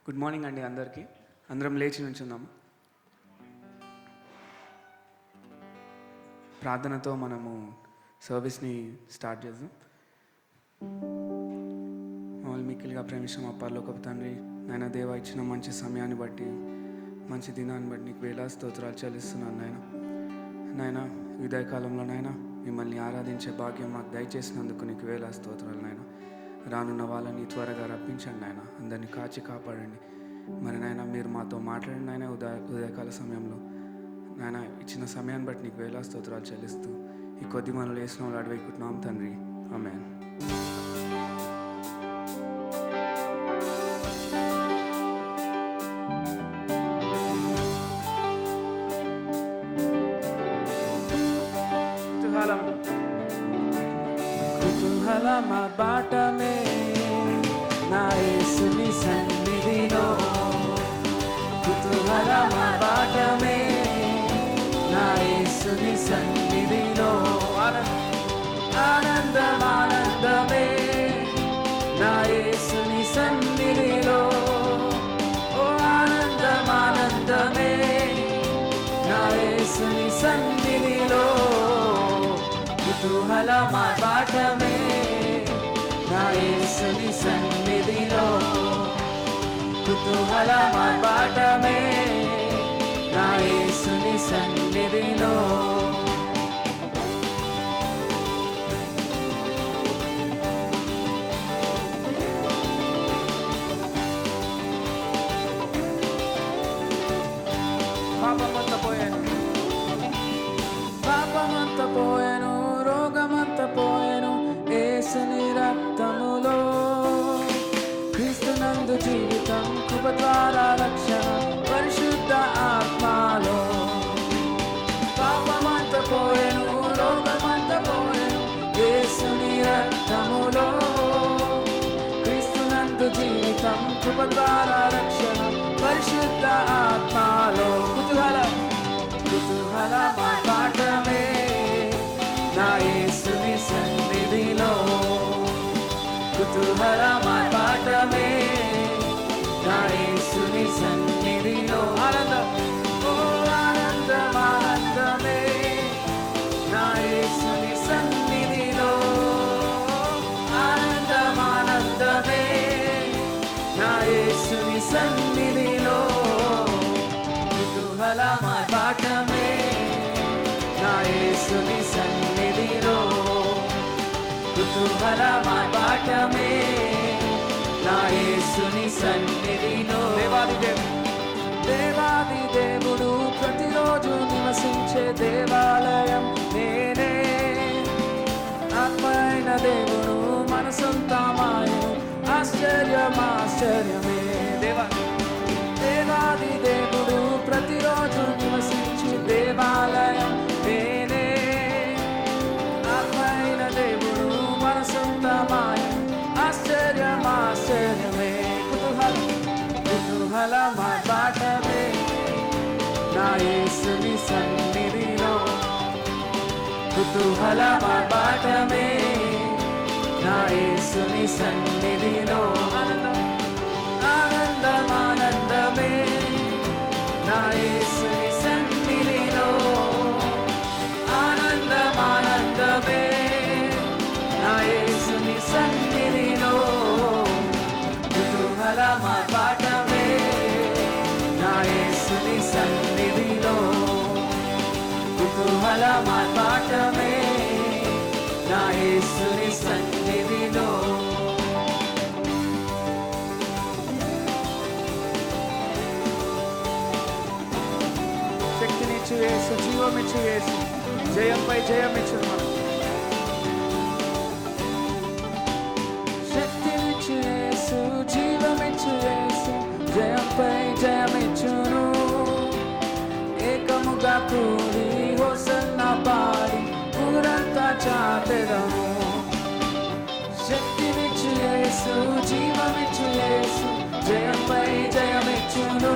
Good morning అండి అందరికీ. అందరం లేచి నుంచుందాము. ప్రార్థనతో మనము సర్వీస్ని స్టార్ట్ చేద్దాం. మమ్మల్ని మిక్కిలిగా ప్రేమించిన మా పరలోకపు తండ్రి, నాయన దేవా, ఇచ్చిన మంచి సమయాన్ని బట్టి, మంచి దినాన్ని బట్టి నీకు వేలా స్తోత్రాలు చెల్లిస్తున్నాను నాయన. నాయన ఉదయకాలంలో నాయన మిమ్మల్ని ఆరాధించే భాగ్యం మాకు దయచేసినందుకు నీకు వేలా స్తోత్రాలు నాయన. రానున్న వాళ్ళని త్వరగా రప్పించండి నాయన, అందరినీ కాచి కాపాడండి. మరి నాయన మీరు మాతో మాట్లాడండి నాయన. ఉదయకాల సమయంలో నాయన ఇచ్చిన సమయాన్ని బట్టి నీకు వేలా స్తోత్రాలు చెల్లిస్తూ ఈ కొద్ది మనలు వేసిన వాళ్ళు అడవేకుంటున్నాం తండ్రి, ఆమేన్. కుతూహలమ బాటమే నా యేసుని సన్నిధిలో, కుతూహలమ బాటమే నా యేసుని సన్నిధిలో, ఆనందం ఆనందమే నా యేసుని సన్నిధిలో, ఓ ఆనందం ఆనందమే నా యేసుని సన్నిధిలో, కుతూహలమ బాటమే నా యేసుని సన్నిధిలో, కుతూహలమ బాటమే నా యేసుని సన్నిధిలో. పాపమంత పోయాను, పాపమంత పోయాను, రోగమంత పోయాను యేసుని రక్తములో. క్రీస్తునందు జీవితం, కృప ద్వారా రక్షణ, పరిశుద్ధ ఆత్మలో. పాపమంత పోయాను, రోగమంత పోయాను యేసుని రక్తములో. క్రీస్తునందు జీవితం, కృప ద్వారా రక్షణ, పరిశుద్ధ ఆత్మలో. కుతూహలమ బాటమే నా యేసుని సన్నిధిలో, కుతూహలమ బాటమే నా యేసుని సన్నిధిలో, ఆనందం ఓ ఆనందం ఆనందమే నా యేసుని సన్నిధిలో, ఆనందం ఆనందమే నా యేసుని సన్నిధిలో, కుతూహలమ బాటమే నా యేసుని సన్నిధిలో, కుతూహలమ బాటమే నా యేసుని సన్నిధిలో. దేవాది దేవుడు ప్రతిరోజు నివసించే దేవాలయం నేనే. ఆత్మైన దేవుడు మన సొంతమాయను, ఆశ్చర్యం ఆశ్చర్యమే. దేవాది దేవుడు ప్రతిరోజు నివసించే దేవాలయం నేనే. ఆత్మైన దేవుడు మన సొంతమాయను, ఆశ్చర్యం ఆశ్చర్యమే. కుతూహలమ బాటమే నా యేసుని సన్నిధిలో, కుతూహలమ బాటమే నా యేసుని సన్నిధిలో, ఆనందం ఆనందమే నా యేసుని సన్నిధిలో, ఆనందం ఆనందమే నా యేసుని సన్నిధిలో, కుతూహలమ బాటమే నా యేసుని సన్నిధిలో, కుతూహలమ బాటమే నా యేసుని సన్నిధిలో. శక్తినిచ్చు యేసు, జీవమిచ్చు యేసు, జయంపై జయమిచ్చు మనం. శక్తినిచ్చు యేసు, జీవమిచ్చు యేసు, జయంపై జయమిచ్చును. ఏకముగా కూడి హోసన్నా పాడి ఊరంతా చాటెదము. శక్తినిచ్చు యేసు, జీవమిచ్చు యేసు, జయంపై జయమిచ్చును.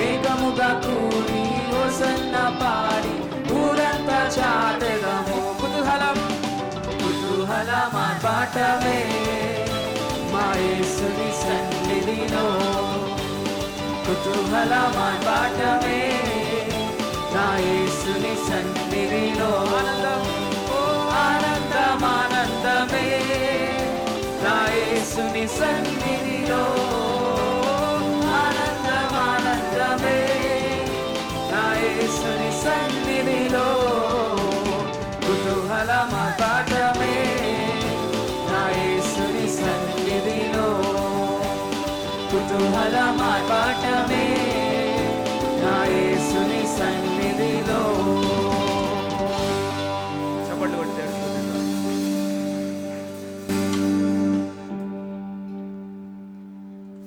ఏకముగా కూడి హోసన్నా పాడి ఊరంతా చాటెదము. కుతూహలమ బాటమే మా యేసుని సన్నిధిలో, సన్నిధిలో కుతూహలమాయ్ పాఠమే నా యేసుని సన్నిధిలో ఆనందం ఆనందమే నా యేసుని సన్నిధిలో ఆనందం ఆనందమే నా యేసుని సన్నిధిలో కుతూహలమాయ్ పాఠమే నా యేసుని సన్నిధిలో కుతూహలమాయ్ పాఠమే నా యేసుని సన్నిధిలో. చప్పట్లు కొట్టాడు.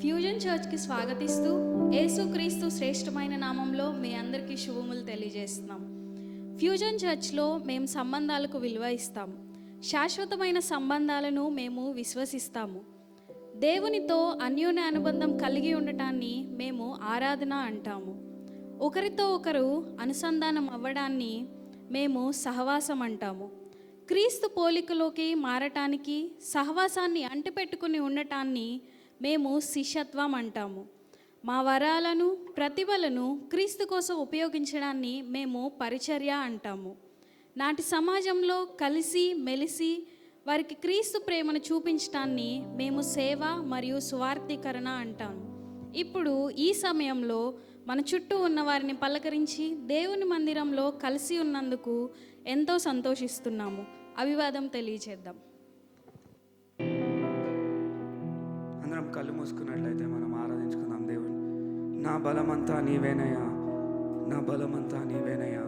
ఫ్యూజన్ చర్చ్కి స్వాగతిస్తూ యేసుక్రీస్తు శ్రేష్టమైన నామంలో మీ అందరికీ శుభములు తెలియజేస్తున్నాం. ఫ్యూజన్ చర్చ్లో మేము సంబంధాలకు విలువ ఇస్తాం. శాశ్వతమైన సంబంధాలను మేము విశ్వసిస్తాము. దేవునితో అన్యోన్య అనుబంధం కలిగి ఉండటాన్ని మేము ఆరాధన అంటాము. ఒకరితో ఒకరు అనుసంధానం అవ్వడాన్ని మేము సహవాసం అంటాము. క్రీస్తు పోలికలోకి మారటానికి సహవాసాన్ని అంటిపెట్టుకుని ఉండటాన్ని మేము శిష్యత్వం అంటాము. మా వరాలను ప్రతిభలను క్రీస్తు కోసం ఉపయోగించడాన్ని మేము పరిచర్య అంటాము. నాటి సమాజంలో కలిసి మెలిసి వారికి క్రీస్తు ప్రేమను చూపించడాన్ని మేము సేవ మరియు సువార్థీకరణ అంటాము. ఇప్పుడు ఈ సమయంలో మన చుట్టూ ఉన్న వారిని పలకరించి దేవుని మందిరంలో కలిసి ఉన్నందుకు ఎంతో సంతోషిస్తున్నాము. అభివాదం తెలియచేద్దాం. అందరం కళ్ళు మూసుకున్నట్లయితే మనం ఆరాధించుకుందాం దేవుని. నా బలమంతా నీవేనయ్యా, నా బలమంతా నీవేనయ్యా.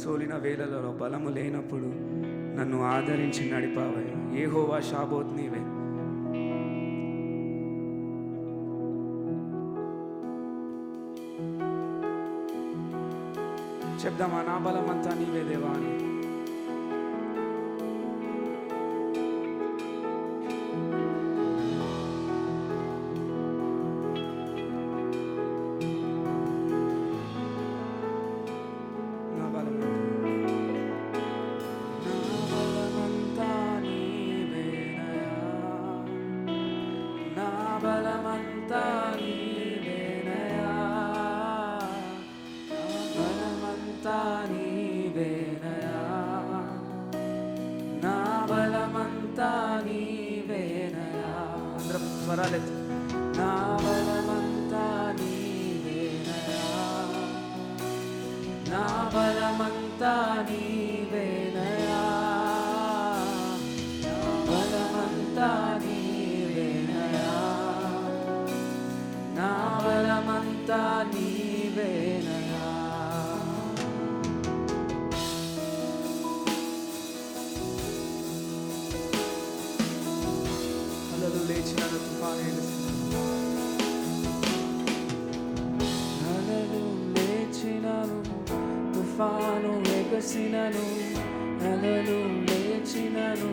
సోలిన వేళలలో బలము లేనప్పుడు నన్ను ఆదరించి నడిపావయ్యా. యెహోవా షాబోత్ నీవే. చెప్దామా, నా బలమంతా నీవే దేవా అని. స్వరాలెత్తి. నా బలమంతా నీవేనయా, నా బలమంతా నీవేనయా, నా బలమంతా నీవేనయా, నా బలమంతా నీవేనయా. అలలు లేచినను తుఫాను ఎగసినను, అలలు లేచినను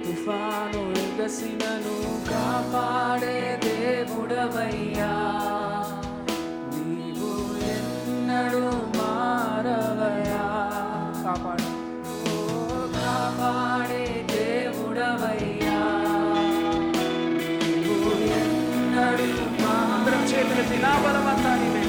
తుఫాను ఎగసినను, కాపాడే దేవుడవయ్యా నీవు ఎన్నడూ మారవయ్యా. కాపాడే దేవుడవయ్యా నీవు ఎన్నడూ. అందరం చేతులెత్తి నా బలమంతా నీవే.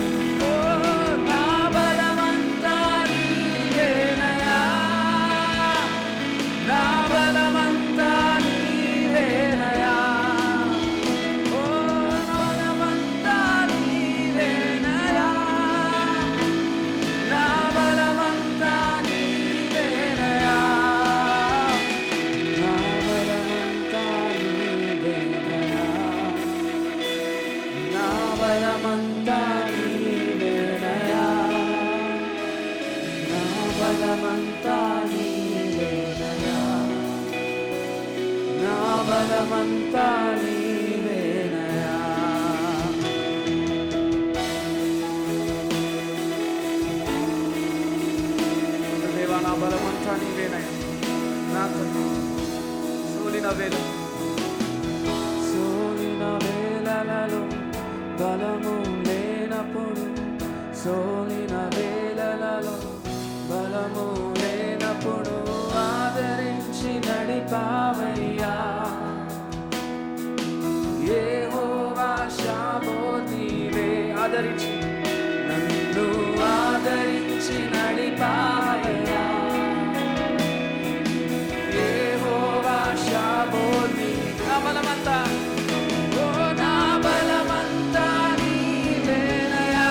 బలమంతా నీవేనయా. దేవా నా బలమంతా నీవేనయా. నాకు సోలిన వేళలలో బలము లేనప్పుడు, సోలిన వేళలలో బలము లేనప్పుడు ఆదరించి నడిపావయ్యా. యెహోవా ఆదరించి నన్ను ఆదరించి నడిపావయ్యా. యెహోవా షాబోని నా బలమంతా, ఓ నా బలమంతా నీవేనయ్యా,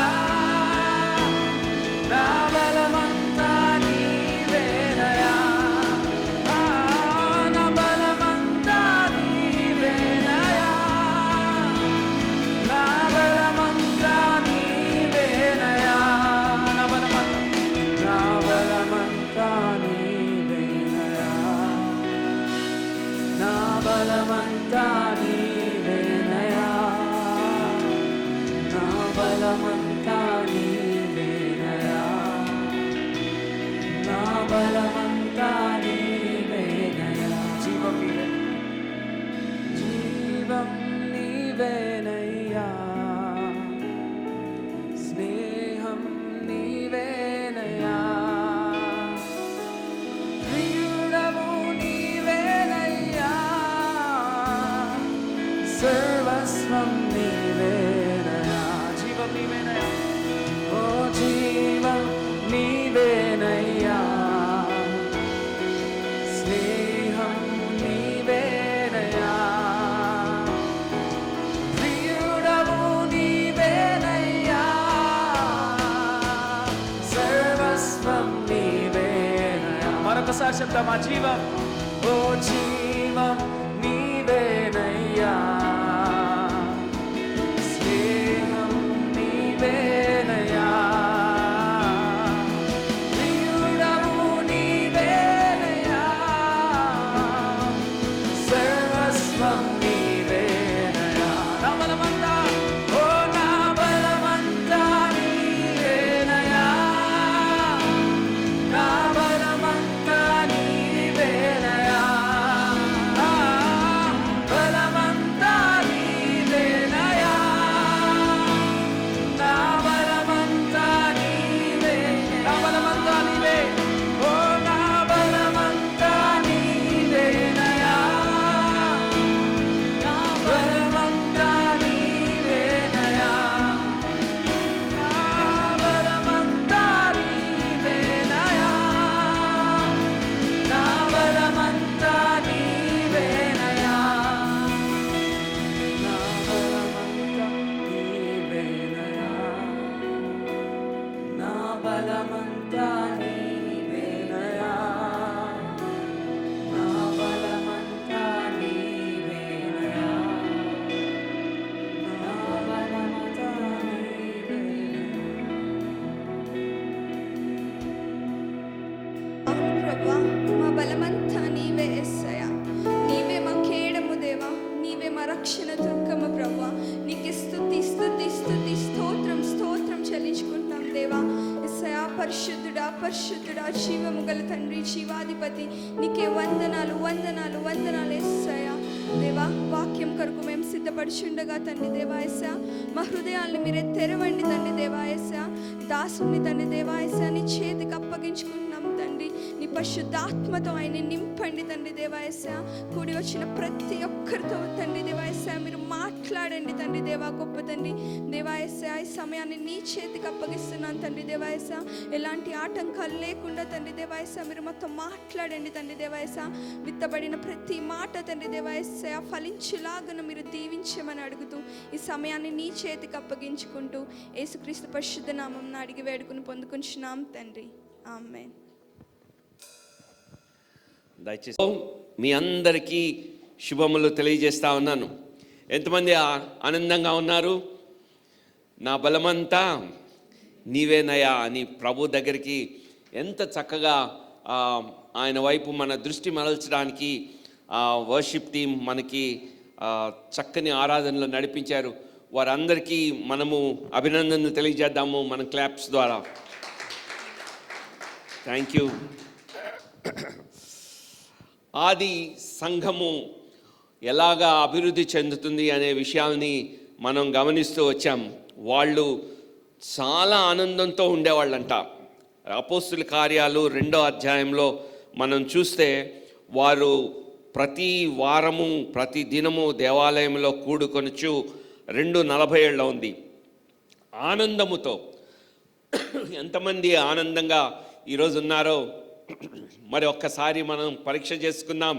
నా బలమంతా నీవేనయ్యా, నా బలమంతా నీవేనయ్యా, నా బలమంతా నీవేనయ్యా, నా బలమంతా నీవేనయ్యా, నా బలమంతా నీవేనయ్యా, నా బలమంతా నీవేనయ్యా, నా బలమంతా నీవేనయ్యా. జీవం నీవేనయ్యా, స్నేహం నీవేనయ్యా, ప్రియుడవు నీవేనయ్యా, సర్వస్వం నీవేనయ్యా. జీవం నీవేనయ్యా, ఓ జీవం నీవేనయ్యా, స్నేహం నీవేనయ్యా, ప్రియుడవు నీవేనయ్యా, సర్వస్వం నీవేనయ్యా. మరొకసారి చెప్తా, మా జీవం, ఓ జీవం నీవేనయ్యా, స్నేహం నీవేనయ్యా, ప్రియుడవు నీవేనయ్యా, సర్వస్వం నీవేనయ్యా. నా బలమంతా, ఓ నా బలమంతా నీవేనయ్యా, నా బలమంతా నీవేనయ్యా, బలమంతా నీవేనయ్యా, నా బలమంతా నీవే, నా బలమంతా నీవే, ఓ నా బలమంతా నీవేనయ్యా, నా బలమంతా నీవేనయ్యా, నా బలమంతా నీవేనయ్యా, నా బలమంతా నీవేనయ్యా, నా బలమంతా నీవేనయ్యా, నా బలమంతా నీవేనయ్యా, నా బలమంతా నీవేనయ్యా, నా బలమంతా అవును ప్రభా, మా బలమంతా నీవే యేసయ్యా, నీవే మా కేడము దేవా, నీవే మా రక్షణ దుర్గము ప్రభా. నీకు స్తుతి స్తుతి స్తుతి స్తోత్రం స్తోత్రం చెల్లించుకుంటాం దేవా. యేసయ్యా, పరిశుద్ధుడా పరిశుద్ధుడా, జీవము గల తండ్రి, జీవాధిపతి, నీకే వందనాలు వందనాలు వందనాలు యేసయ్యా. దేవా, వాక్యం కొరకు మేము సిద్ధపడుచుండగా తండ్రి దేవాయసా, మా హృదయాల్ని మీరే తెరవండి తండ్రి దేవాయసా. దాసుని తండ్రి దేవాయసా నీ చేతికి అప్పగించుకుంటున్నాం తండ్రి. నీ పరిశుద్ధాత్మతో ఆయన్ని నింపండి తండ్రి దేవాయసా. కూడి వచ్చిన ప్రతి ఒక్కరితో తండ్రి దేవాయసా మీరు మాట్లాడండి తండ్రి దేవా. గొప్ప తండ్రి దేవాయసా, ఈ సమయాన్ని నీ చేతికి అప్పగిస్తున్నాను తండ్రి దేవాయసా. ఎలాంటి ఆటంకాలు లేకుండా తండ్రి దేవాయసా మీరు మొత్తం మాట్లాడండి తండ్రి దేవాయసా. విత్తబడిన ప్రతి మాట తండ్రి దేవాయసా ఫలించులాగా మీరు దీవించమని అడుగుతూ ఈ సమయాన్ని నీ చేతికి అప్పగించుకుంటూ యేసుక్రీస్తు పరిశుద్ధ నామం అడిగి వేడుకుని పొందుకుంటున్నాం తండ్రి, ఆమేన్. దయచేసి మీ అందరికీ శుభములు తెలియజేస్తా ఉన్నాను. ఎంతమంది ఆనందంగా ఉన్నారు? నా బలమంతా నీవేనయా అని ప్రభు దగ్గరికి ఎంత చక్కగా ఆయన వైపు మన దృష్టి మరల్చడానికి వర్షిప్ టీం మనకి చక్కని ఆరాధనలు నడిపించారు. వారందరికీ మనము అభినందనలు తెలియజేద్దాము మన క్లాప్స్ ద్వారా. Thank you. ఆది సంఘము ఎలాగా అభివృద్ధి చెందుతుంది అనే విషయాల్ని మనం గమనిస్తూ వచ్చాం. వాళ్ళు చాలా ఆనందంతో ఉండేవాళ్ళంట. అపోస్తుల కార్యాలు 2వ అధ్యాయంలో మనం చూస్తే వారు ప్రతి వారము ప్రతి దినము దేవాలయంలో కూడుకొనుచు 2:47 ఉంది. ఆనందముతో. ఎంతమంది ఆనందంగా ఈరోజు ఉన్నారో మరి ఒక్కసారి మనం పరీక్ష చేసుకుందాం.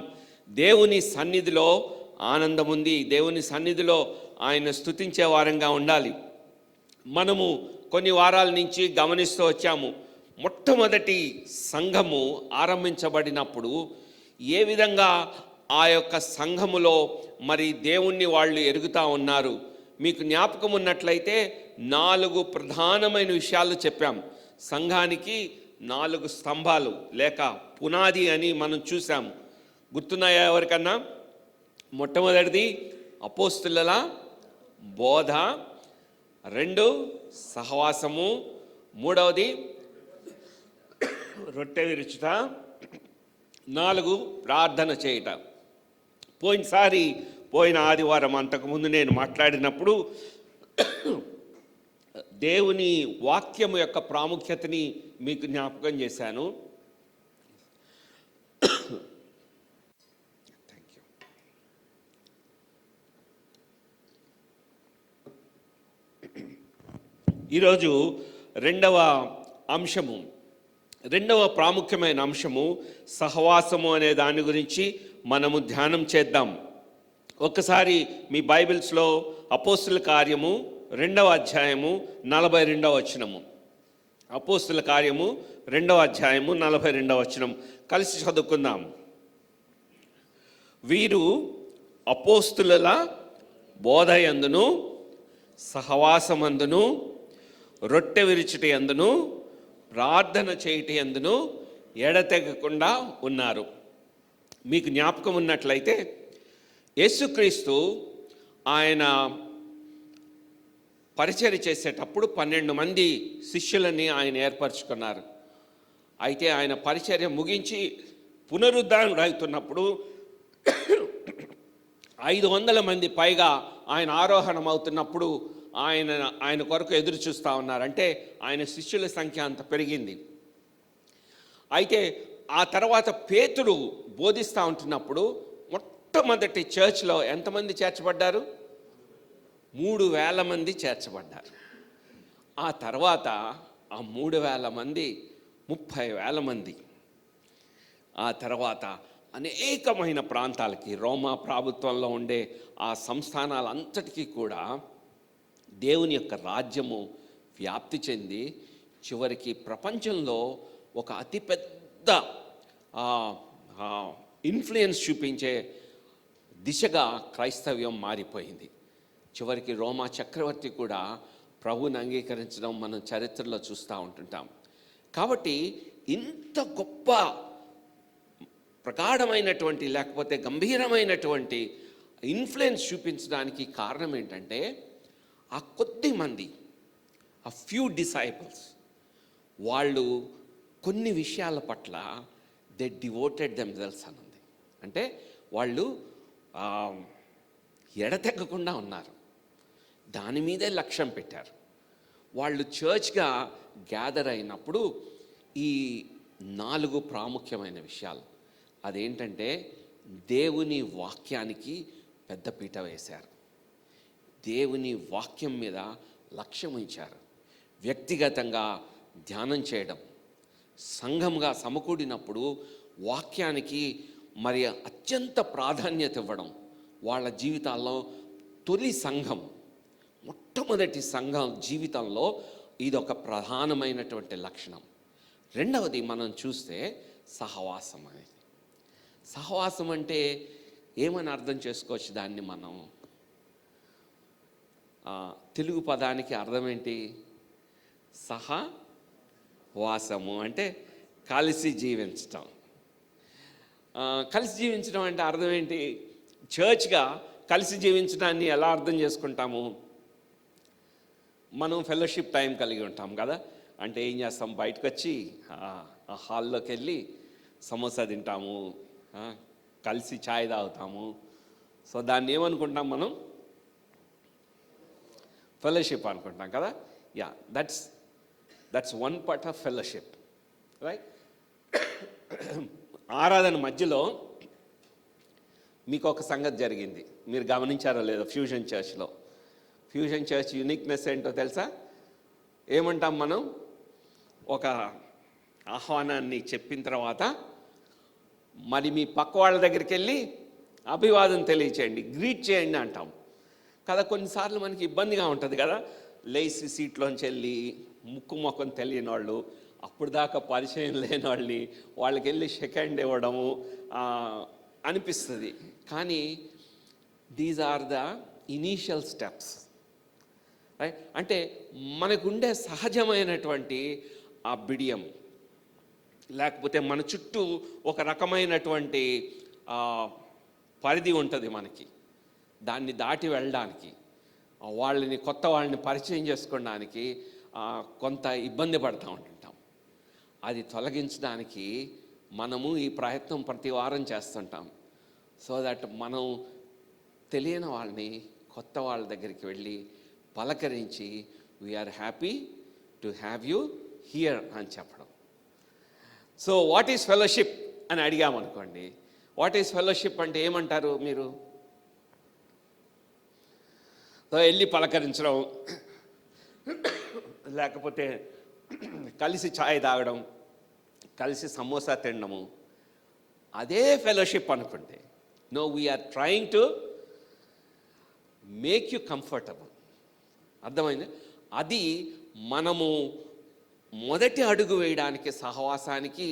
దేవుని సన్నిధిలో ఆనందం ఉంది. దేవుని సన్నిధిలో ఆయన స్తుతించే వారంగా ఉండాలి. మనము కొన్ని వారాల నుంచి గమనిస్తూ వచ్చాము. మొట్టమొదటి సంఘము ఆరంభించబడినప్పుడు ఏ విధంగా ఆ యొక్క సంఘములో మరి దేవుణ్ణి వాళ్ళు ఎరుగుతూ ఉన్నారు. మీకు జ్ఞాపకం ఉన్నట్లయితే 4 ప్రధానమైన విషయాలు చెప్పాం. సంఘానికి 4 స్తంభాలు లేక పునాది అని మనం చూసాము. గుర్తున్నాయా ఎవరికన్నా? మొట్టమొదటిది అపోస్తుల బోధ, 2 సహవాసము, 3వది రొట్టె విరుచుట, 4 ప్రార్థన చేయుట. పోయిన ఆదివారం అంతకుముందు నేను మాట్లాడినప్పుడు దేవుని వాక్యము యొక్క ప్రాముఖ్యతని మీకు జ్ఞాపకం చేశాను. ఈరోజు రెండవ ప్రాముఖ్యమైన అంశము సహవాసము అనే దాని గురించి మనము ధ్యానం చేద్దాం. ఒక్కసారి మీ బైబిల్స్లో అపోస్తుల కార్యము 2వ అధ్యాయము 42వ వచనము. అపోస్తుల కార్యము 2వ అధ్యాయము 42వ వచనం కలిసి చదువుకుందాం. వీరు అపోస్తుల బోధయందును సహవాసమందును రొట్టె విరుచుట యందును ప్రార్థన చేయుట యందును ఎడతెగకుండా ఉన్నారు. మీకు జ్ఞాపకం ఉన్నట్లయితే యేసుక్రీస్తు ఆయన పరిచర్య చేసేటప్పుడు 12 మంది శిష్యులని ఆయన ఏర్పరచుకున్నారు. అయితే ఆయన పరిచర్య ముగించి పునరుద్ధరణ అవుతున్నప్పుడు 500 మంది పైగా ఆయన ఆరోహణం అవుతున్నప్పుడు ఆయన కొరకు ఎదురు చూస్తూ ఉన్నారు. అంటే ఆయన శిష్యుల సంఖ్య అంత పెరిగింది. అయితే ఆ తర్వాత పేతురు బోధిస్తూ ఉంటున్నప్పుడు మొట్టమొదటి చర్చ్లో ఎంతమంది చేర్చబడ్డారు? 3,000 మంది చేర్చబడ్డారు. ఆ తర్వాత ఆ 3,000 మంది 30,000 మంది. ఆ తర్వాత అనేకమైన ప్రాంతాలకి, రోమా ప్రభుత్వంలో ఉండే ఆ సంస్థానాలంతటికీ కూడా దేవుని యొక్క రాజ్యము వ్యాప్తి చెంది చివరికి ప్రపంచంలో ఒక అతిపెద్ద ఇన్ఫ్లుయెన్స్ చూపించే దిశగా క్రైస్తవ్యం మారిపోయింది. చివరికి రోమా చక్రవర్తి కూడా ప్రభువుని అంగీకరించడం మనం చరిత్రలో చూస్తూ ఉంటుంటాం. కాబట్టి ఇంత గొప్ప ప్రగాఢమైనటువంటి లేకపోతే గంభీరమైనటువంటి ఇన్ఫ్లుయెన్స్ చూపించడానికి కారణం ఏంటంటే ఆ కొద్ది మంది, ఆ ఫ్యూ డిసైపుల్స్, వాళ్ళు కొన్ని విషయాల పట్ల దే డివోటెడ్ దెమ్సెల్వ్స్ అని ఉంది. అంటే వాళ్ళు ఎడతెగకుండా ఉన్నారు, దాని మీదే లక్ష్యం పెట్టారు. వాళ్ళు చర్చ్గా గ్యాదర్ అయినప్పుడు ఈ 4 ప్రాముఖ్యమైన విషయాలు, అదేంటంటే దేవుని వాక్యానికి పెద్దపీట వేశారు, దేవుని వాక్యం మీద లక్ష్యం ఉంచారు, వ్యక్తిగతంగా ధ్యానం చేయడం, సంఘంగా సమకూడినప్పుడు వాక్యానికి మరి అత్యంత ప్రాధాన్యత ఇవ్వడం. వాళ్ళ జీవితాల్లో తొలి సంఘం, మొట్టమొదటి సంఘం జీవితంలో ఇదొక ప్రధానమైనటువంటి లక్షణం. రెండవది మనం చూస్తే సహవాసం అనేది. సహవాసం అంటే ఏమని అర్థం చేసుకోవచ్చు దాన్ని మనం? తెలుగు పదానికి అర్థం ఏంటి? సహవాసము అంటే కలిసి జీవించటం. కలిసి జీవించడం అంటే అర్థం ఏంటి? చర్చ్గా కలిసి జీవించడాన్ని ఎలా అర్థం చేసుకుంటాము? మనం ఫెలోషిప్ టైం కలిగి ఉంటాం కదా. అంటే ఏం చేస్తాం? బయటకు వచ్చి ఆ హాల్లోకి వెళ్ళి సమోసా తింటాము, కలిసి ఛాయ్ తాగుతాము. సో దాన్ని ఏమనుకుంటాం మనం? ఫెలోషిప్ అనుకుంటాం కదా. Yeah, that's one part of fellowship, right? ఆరాధన మధ్యలో మీకు ఒక సంగతి జరిగింది, మీరు గమనించారో లేదో? ఫ్యూజన్ చర్చ్ యూనిక్నెస్ ఏంటో తెలుసా? ఏమంటాం మనం? ఒక ఆహ్వానాన్ని చెప్పిన తర్వాత మరి మీ పక్క వాళ్ళ దగ్గరికి వెళ్ళి అభివాదం తెలియచేయండి, గ్రీట్ చేయండి అంటాం కదా. కొన్నిసార్లు మనకి ఇబ్బందిగా ఉంటుంది కదా, లేచి సీట్లోంచి వెళ్ళి ముక్కు మొక్కం తెలియని వాళ్ళు, అప్పుడు దాకా పరిచయం లేని వాళ్ళని వాళ్ళకి వెళ్ళి సెకండ్ ఇవ్వడము అనిపిస్తుంది. కానీ these are the initial steps, right? అంటే మనకుండే సహజమైనటువంటి ఆ బిడియం, లేకపోతే మన చుట్టూ ఒక రకమైనటువంటి పరిధి ఉంటుంది మనకి, దాన్ని దాటి వెళ్ళడానికి, కొత్త వాళ్ళని పరిచయం చేసుకోవడానికి కొంత ఇబ్బంది పడుతూ ఉంటుంటాం. అది తొలగించడానికి మనము ఈ ప్రయత్నం ప్రతి వారం చేస్తుంటాం. సో దట్ మనం తెలియని వాళ్ళని కొత్త వాళ్ళ దగ్గరికి వెళ్ళి పలకరించి we are happy to have you here అని చెప్పడం. సో వాట్ ఈజ్ ఫెలోషిప్ అని అడిగామనుకోండి, వాట్ ఈజ్ ఫెలోషిప్ అంటే ఏమంటారు మీరు? సో వెళ్ళి పలకరించడం, లేకపోతే కలిసి ఛాయ్ తాగడం, కలిసి సమోసా తినడము, అదే ఫెలోషిప్ అనుకుంటే. No, we are trying to make you comfortable. అర్థమైంది? అది మనము మొదటి అడుగు వేయడానికి, సహవాసానికి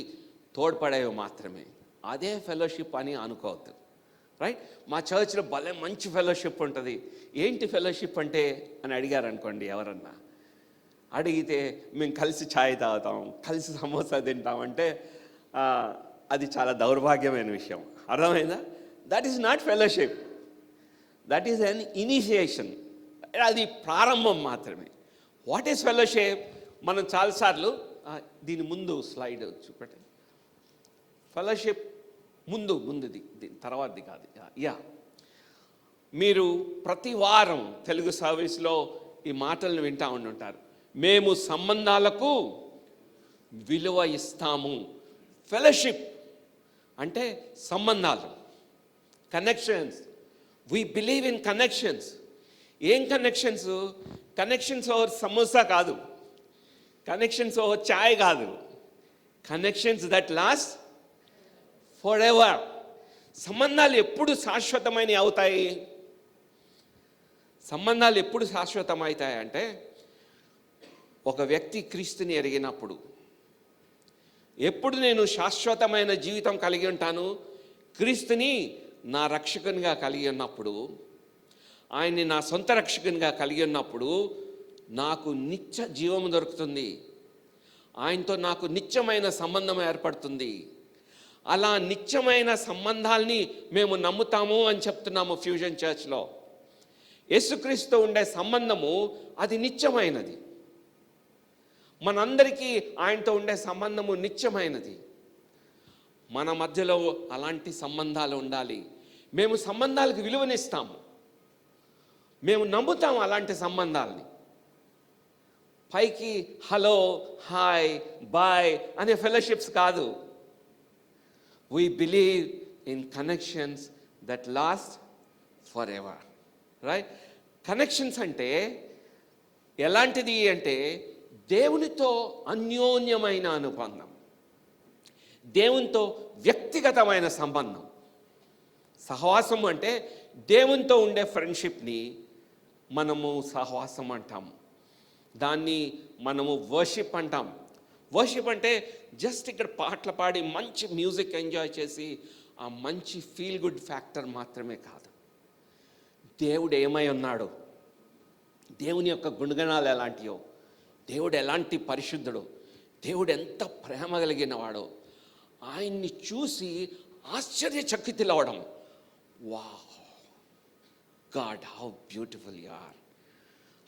తోడ్పడేవి మాత్రమే. అదే ఫెలోషిప్ అని అనుకోవద్దు, రైట్? మా చర్చ్లో భలే మంచి ఫెలోషిప్ ఉంటుంది. ఏంటి ఫెలోషిప్ అంటే అని అడిగారు అనుకోండి ఎవరన్నా, అడిగితే మేము కలిసి ఛాయ్ తాగుతాం, కలిసి సమోసా తింటామంటే అది చాలా దౌర్భాగ్యమైన విషయం. అర్థమైందా? That is not fellowship, that is an initiation. అది ప్రారంభం మాత్రమే. What is fellowship? మనం చాలాసార్లు దీని ముందు స్లైడ్ చూపెట్టండి. ఫెలోషిప్ ముందుది, తర్వాతది కాదు. యా, మీరు ప్రతి వారం తెలుగు సర్వీస్లో ఈ మాటలను వింటూ ఉండుంటారు. మేము సంబంధాలకు విలువ ఇస్తాము. ఫెలోషిప్ అంటే సంబంధాలు, connections. We believe in connections. ఏం కనెక్షన్స్? కనెక్షన్స్ ఓవర్ సమోసా కాదు, కనెక్షన్స్ ఓవర్ ఛాయ్ కాదు, connections that last for ever. సంబంధాలు ఎప్పుడు శాశ్వతమైనవి అవుతాయి? సంబంధాలు ఎప్పుడు శాశ్వతమవుతాయి అంటే, ఒక వ్యక్తి క్రీస్తుని ఎరిగినప్పుడు. ఎప్పుడు నేను శాశ్వతమైన జీవితం కలిగి ఉంటాను? క్రీస్తుని నా రక్షకునిగా కలిగి ఉన్నప్పుడు, ఆయన్ని నా సొంత రక్షకునిగా కలిగి ఉన్నప్పుడు నాకు నిత్య జీవము దొరుకుతుంది. ఆయనతో నాకు నిత్యమైన సంబంధం ఏర్పడుతుంది. అలా నిత్యమైన సంబంధాల్ని మేము నమ్ముతాము అని చెప్తున్నాము ఫ్యూజన్ చర్చ్లో. యేసుక్రీస్తు ఉండే సంబంధము అది నిత్యమైనది. మనందరికీ ఆయనతో ఉండే సంబంధము నిత్యమైనది. మన మధ్యలో అలాంటి సంబంధాలు ఉండాలి. మేము సంబంధాలకు విలువనిస్తాము, మేము నమ్ముతాము అలాంటి సంబంధాలని. పైకి హలో, హాయ్, బాయ్ అనే ఫెలోషిప్స్ కాదు. We believe in connections that last forever, right? Connections అంటే ఎలాంటిది అంటే దేవునితో అన్యోన్యమైన అనుబంధం, దేవునితో వ్యక్తిగతమైన సంబంధం. సహవాసం అంటే దేవునితో ఉండే ఫ్రెండ్షిప్ని మనము సహవాసం అంటాము. దాన్ని మనము వర్షిప్ అంటాం. వర్షిప్ అంటే జస్ట్ ఇక్కడ పాటలు పాడి మంచి మ్యూజిక్ ఎంజాయ్ చేసి ఆ మంచి ఫీల్ గుడ్ ఫ్యాక్టర్ మాత్రమే కాదు. దేవుడు ఏమై ఉన్నాడో, దేవుని యొక్క గుణగణాలు ఎలాంటివో, దేవుడు ఎలాంటి పరిశుద్ధుడో, దేవుడు ఎంత ప్రేమ కలిగిన వాడో, ఆయన్ని చూసి ఆశ్చర్యచకితులవడం. Wow, god how beautiful you are,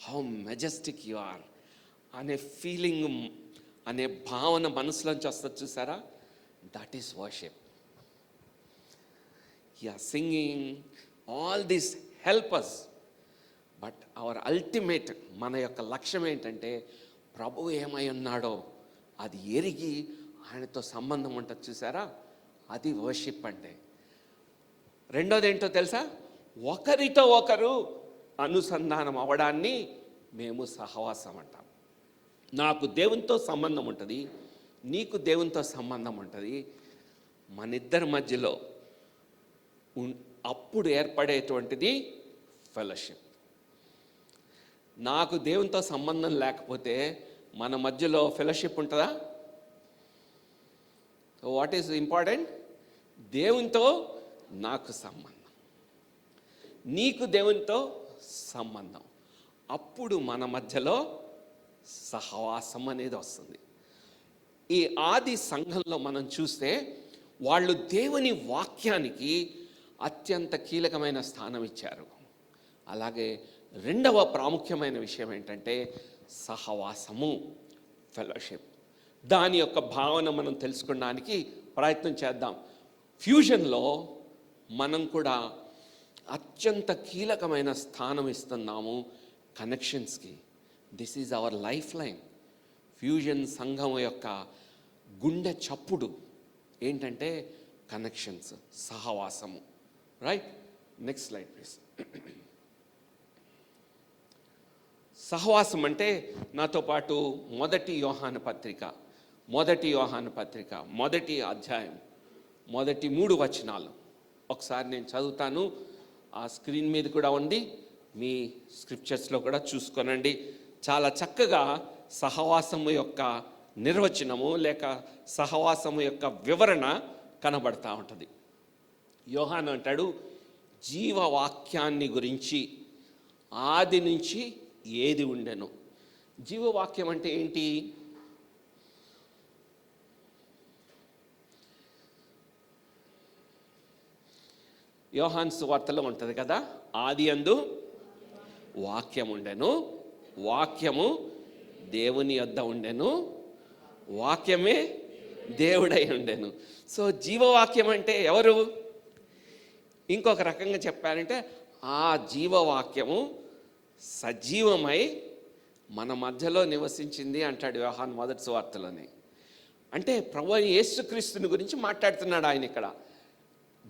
how majestic you are అనే ఫీలింగ్, అనే భావన మనసులోంచి వస్తుంది చూసారా? That is worship. Yeah, singing, all this help us, but our ultimate, మన యొక్క లక్ష్యం ఏంటంటే ప్రభువు ఏమై ఉన్నాడో అది ఎరిగి ఆయనతో సంబంధం ఉంటుంది చూసారా? అది వర్షిప్ అంటే. రెండోది ఏంటో తెలుసా? ఒకరితో ఒకరు అనుసంధానం అవ్వడాన్ని మేము సహవాసం అంటాం. నాకు దేవునితో సంబంధం ఉంటుంది, నీకు దేవునితో సంబంధం ఉంటుంది. మన ఇద్దరి మధ్యలో అప్పుడు ఏర్పడేటువంటిది ఫెలోషిప్. నాకు దేవునితో సంబంధం లేకపోతే మన మధ్యలో ఫెలోషిప్ ఉంటుందా? What is important? దేవునితో నాకు సంబంధం, నీకు దేవునితో సంబంధం. అప్పుడు మన మధ్యలో సహవాసం అనేది వస్తుంది. ఈ ఆది సంఘంలో మనం చూస్తే వాళ్ళు దేవుని వాక్యానికి అత్యంత కీలకమైన స్థానం ఇచ్చారు. అలాగే రెండవ ప్రాముఖ్యమైన విషయం ఏంటంటే సహవాసము, ఫెలోషిప్. దాని యొక్క భావన మనం తెలుసుకోవడానికి ప్రయత్నం చేద్దాం. ఫ్యూజన్లో మనం కూడా అత్యంత కీలకమైన స్థానం ఇస్తున్నాము కనెక్షన్స్కి. This is our life line. Fusion సంఘం యొక్క గుండె చప్పుడు ఏంటంటే కనెక్షన్స్, సహవాసము. Right, next slide please. సహవాసం అంటే నాతో పాటు మొదటి యోహాను పత్రిక మొదటి అధ్యాయం మొదటి 3 వచనాలు ఒకసారి నేను చదువుతాను. ఆ స్క్రీన్ మీద కూడా ఉంది, మీ స్క్రిప్చర్స్లో కూడా చూసుకోనండి. చాలా చక్కగా సహవాసము యొక్క నిర్వచనము లేక సహవాసము యొక్క వివరణ కనబడతా ఉంటుంది. యోహాను అంటాడు, జీవవాక్యాన్ని గురించి ఆది నుంచి ఏది ఉండెను. జీవవాక్యం అంటే ఏంటి? యోహాను సువార్తలో ఉంటుంది కదా, ఆది యందు వాక్యం ఉండెను, వాక్యము దేవుని యొద్ద ఉండెను, వాక్యమే దేవుడై ఉండెను. సో జీవవాక్యం అంటే ఎవరు? ఇంకొక రకంగా చెప్పారంటే ఆ జీవవాక్యము సజీవమై మన మధ్యలో నివసించింది అంటాడు యోహాను మొదటి సువార్తలోనే. అంటే ప్రభువైన యేసుక్రీస్తుని గురించి మాట్లాడుతున్నాడు ఆయన ఇక్కడ.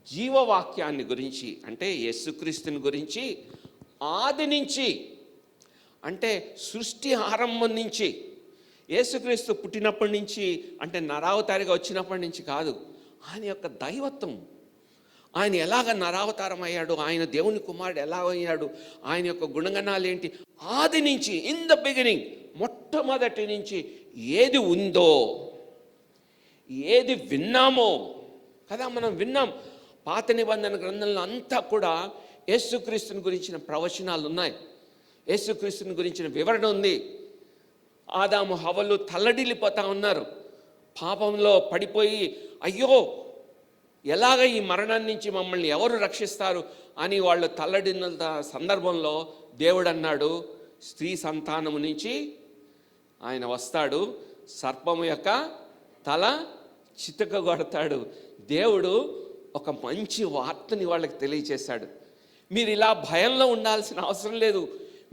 జీవవాక్యాన్ని గురించి అంటే యేసుక్రీస్తుని గురించి ఆది నుంచి, అంటే సృష్టి ఆరంభం నుంచి, యేసుక్రీస్తు పుట్టినప్పటి నుంచి అంటే నరావతారిగా వచ్చినప్పటి నుంచి కాదు, ఆయన యొక్క దైవత్వం, ఆయన ఎలాగ నరావతారం అయ్యాడు, ఆయన దేవుని కుమారుడు ఎలా అయ్యాడు, ఆయన యొక్క గుణగణాలు ఏంటి, ఆది నుంచి, ఇన్ ద బిగినింగ్, మొట్టమొదటి నుంచి ఏది ఉందో, ఏది విన్నామో కదా, మనం విన్నాం. పాత నిబంధన గ్రంథంలో అంతా కూడా యేసుక్రీస్తుని గురించిన ప్రవచనాలు ఉన్నాయి, యేసుక్రీస్తుని గురించిన వివరణ ఉంది. ఆదాము హవ్వలు తల్లడిల్లిపోతా ఉన్నారు, పాపంలో పడిపోయి అయ్యో ఎలాగ ఈ మరణం నుంచి మమ్మల్ని ఎవరు రక్షిస్తారు అని వాళ్ళు తల్లడిల్లిన సందర్భంలో దేవుడు అన్నాడు, స్త్రీ సంతానము నుంచి ఆయన వస్తాడు, సర్పము యొక్క తల చితకగొడతాడు. దేవుడు ఒక మంచి వార్తని వాళ్ళకి తెలియచేశాడు. మీరు ఇలా భయంలో ఉండాల్సిన అవసరం లేదు,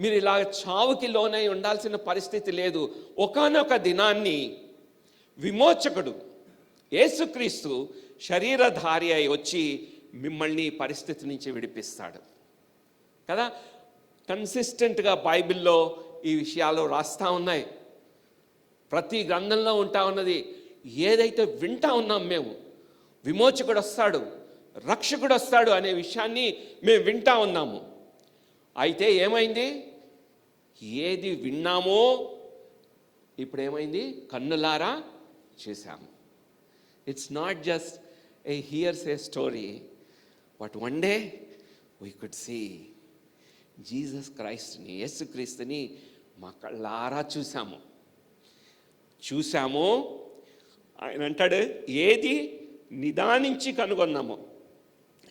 మీరు ఇలా చావుకి లోనై ఉండాల్సిన పరిస్థితి లేదు. ఒకానొక దినాన్ని విమోచకుడు యేసుక్రీస్తు శరీరధారి అయి వచ్చి మిమ్మల్ని పరిస్థితి నుంచి విడిపిస్తాడు కదా. కన్సిస్టెంట్గా బైబిల్లో ఈ విషయాలు రాస్తూ ఉన్నాయి, ప్రతి గ్రంథంలో ఉంటా ఉన్నది. ఏదైతే వింటా ఉన్నాం మేము, విమోచకుడు వస్తాడు, రక్షకుడు వస్తాడు అనే విషయాన్ని మేము వింటా ఉన్నాము. అయితే ఏమైంది? ఏది విన్నామో ఇప్పుడు ఏమైంది? కన్నులారా చూసాము. It's not just a hears a story, but one day we could see Jesus క్రైస్ట్ని, యేసుక్రీస్తుని మా కళ్ళారా చూసాము. ఆయన అంటాడు, ఏది నిదానించి కనుగొన్నాము,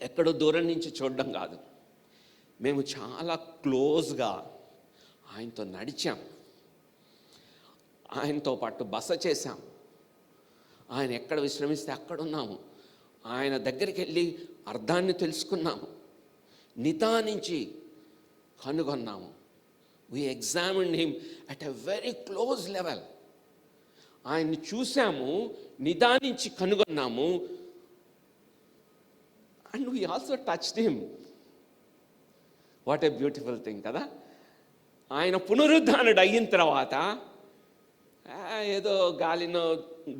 ఎక్కడో దూరం నుంచి చూడడం కాదు, మేము చాలా క్లోజ్గా ఆయనతో నడిచాం, ఆయనతో పాటు బస చేశాం, ఆయన ఎక్కడ విశ్రమిస్తే అక్కడ ఉన్నాము, ఆయన దగ్గరికి వెళ్ళి అర్థాన్ని తెలుసుకున్నాము, నిదానించి కనుగొన్నాము. We examined him at a very close level. ఆయన్ని చూసాము, నిదానించి కనుగొన్నాము, and we also touched him. What a beautiful thing కదా. ఆయన పునరుద్ధానుడు అయిన తర్వాత ఏదో గాలినో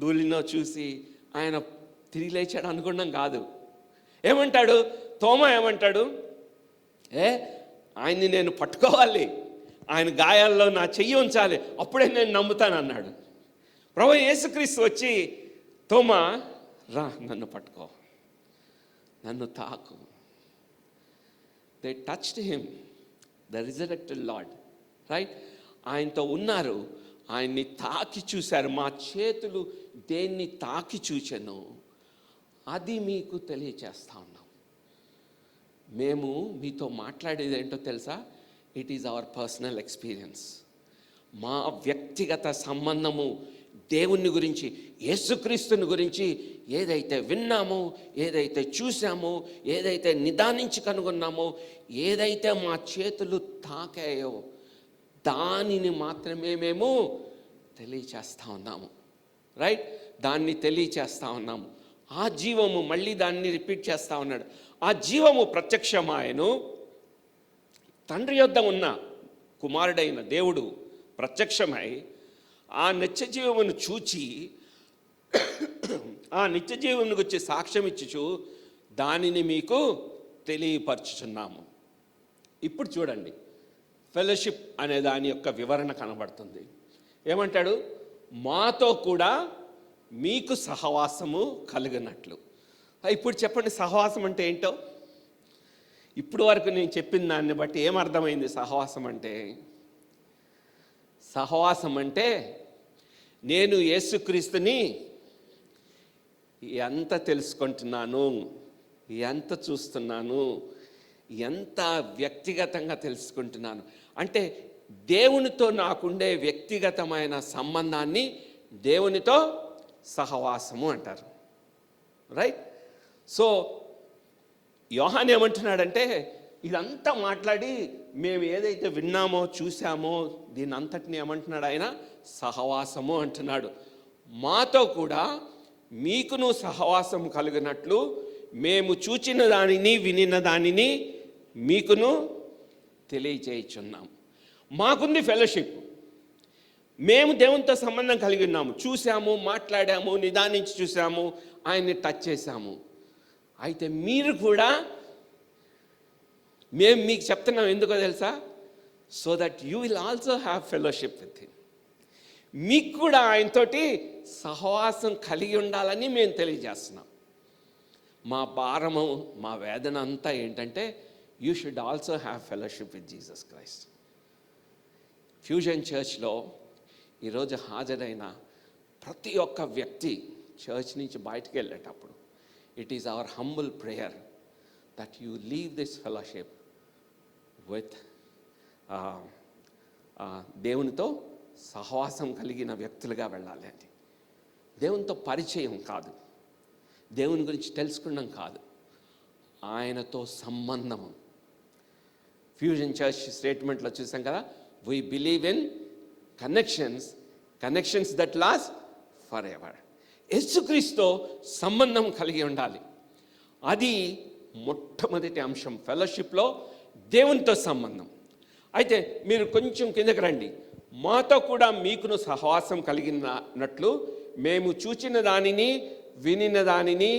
ధూళినో చూసి ఆయన తిరిగి లేచాడు అనుకున్నాం కాదు. ఏమంటాడు తోమా? ఏమంటాడు? ఆయన్ని నేను పట్టుకోవాలి, ఆయన గాయాల్లో నా చెయ్యి ఉంచాలి, అప్పుడే నేను నమ్ముతాను అన్నాడు. ప్రభువు యేసుక్రీస్తు వచ్చి, తోమా రా, నన్ను పట్టుకో, నన్ను తాకు. They touched him, the resurrected lord, right? ఆయనతో ఉన్నారు, ఆయన్ని తాకి చూశారు. మా చేతులు దేన్ని తాకి చూచెను అది మీకు తెలియచేస్తా ఉన్నాం. మేము మీతో మాట్లాడేది ఏంటో తెలుసా? It is our personal experience. మా వ్యక్తిగత సంబంధము దేవుని గురించి, యేసుక్రీస్తుని గురించి ఏదైతే విన్నామో, ఏదైతే చూసామో, ఏదైతే నిదానించి కనుగొన్నామో, ఏదైతే మా చేతులు తాకాయో దానిని మాత్రమే మేము తెలియచేస్తూ ఉన్నాము, రైట్? దాన్ని తెలియచేస్తూ ఉన్నాము. ఆ జీవము, మళ్ళీ దాన్ని రిపీట్ చేస్తూ ఉన్నాడు, ఆ జీవము ప్రత్యక్షమాయను. తండ్రి యొద్ద ఉన్న కుమారుడైన దేవుడు ప్రత్యక్షమై ఆ నిత్య జీవమును చూచి, ఆ నిత్య జీవమును గురించి సాక్ష్యం ఇచ్చుచు దానిని మీకు తెలియపరచుచున్నాము. ఇప్పుడు చూడండి, ఫెలోషిప్ అనే దాని యొక్క వివరణ కనబడుతుంది. ఏమంటాడు? మాతో కూడా మీకు సహవాసము కలిగినట్లు. ఇప్పుడు చెప్పండి, సహవాసం అంటే ఏంటో? ఇప్పుడు వరకు నేను చెప్పిన దాన్ని బట్టి ఏమర్థమైంది? సహవాసం అంటే, సహవాసం అంటే నేను యేసుక్రీస్తుని ఎంత తెలుసుకుంటున్నాను, ఎంత చూస్తున్నాను, ఎంత వ్యక్తిగతంగా తెలుసుకుంటున్నాను అంటే, దేవునితో నాకుండే వ్యక్తిగతమైన సంబంధాన్ని దేవునితో సహవాసము అంటారు, రైట్? సో యోహాన్ ఏమంటున్నాడంటే, ఇదంతా మాట్లాడి మేము ఏదైతే విన్నామో చూసామో దీని అంతటిని ఏమంటున్నాడు ఆయన? సహవాసము అంటున్నాడు. మాతో కూడా మీకును సహవాసం కలిగినట్లు మేము చూచిన దానిని వినిన దానిని మీకును తెలియచేయుచున్నాం. మాకుంది ఫెలోషిప్, మేము దేవునితో సంబంధం కలిగి ఉన్నాము, చూసాము, మాట్లాడాము, నిదానించి చూసాము, ఆయన్ని టచ్ చేశాము. అయితే మీరు కూడా, మేము మీకు చెప్తున్నాం ఎందుకో తెలుసా? So that you will also have fellowship with him. మీకు కూడా ఆయనతోటి సహవాసం కలిగి ఉండాలని మేము తెలియజేస్తున్నాం. మా భారము, మా వేదన అంతా ఏంటంటే, you should also have fellowship with Jesus Christ. Fusion చర్చ్లో ఈరోజు హాజరైన ప్రతి ఒక్క వ్యక్తి చర్చ్ నుంచి బయటకు వెళ్ళేటప్పుడు, it is our humble prayer that you leave this fellowship with దేవునితో సహవాసం కలిగిన వ్యక్తులుగా వెళ్ళాలి అని. దేవునితో పరిచయం కాదు, దేవుని గురించి తెలుసుకున్నాం కాదు, ఆయనతో సంబంధము. ఫ్యూజన్ చర్చ్ స్టేట్మెంట్లో చూసాం కదా, we believe in connections that last forever. యేసుక్రీస్తుతో సంబంధం కలిగి ఉండాలి. అది మొట్టమొదటి అంశం ఫెలోషిప్లో, దేవునితో సంబంధం. అయితే మీరు కొంచెం కిందకి రండి. మాతో కూడా మీకును సహవాసం కలిగినట్లు మేము చూచిన దానిని వినిన దానిని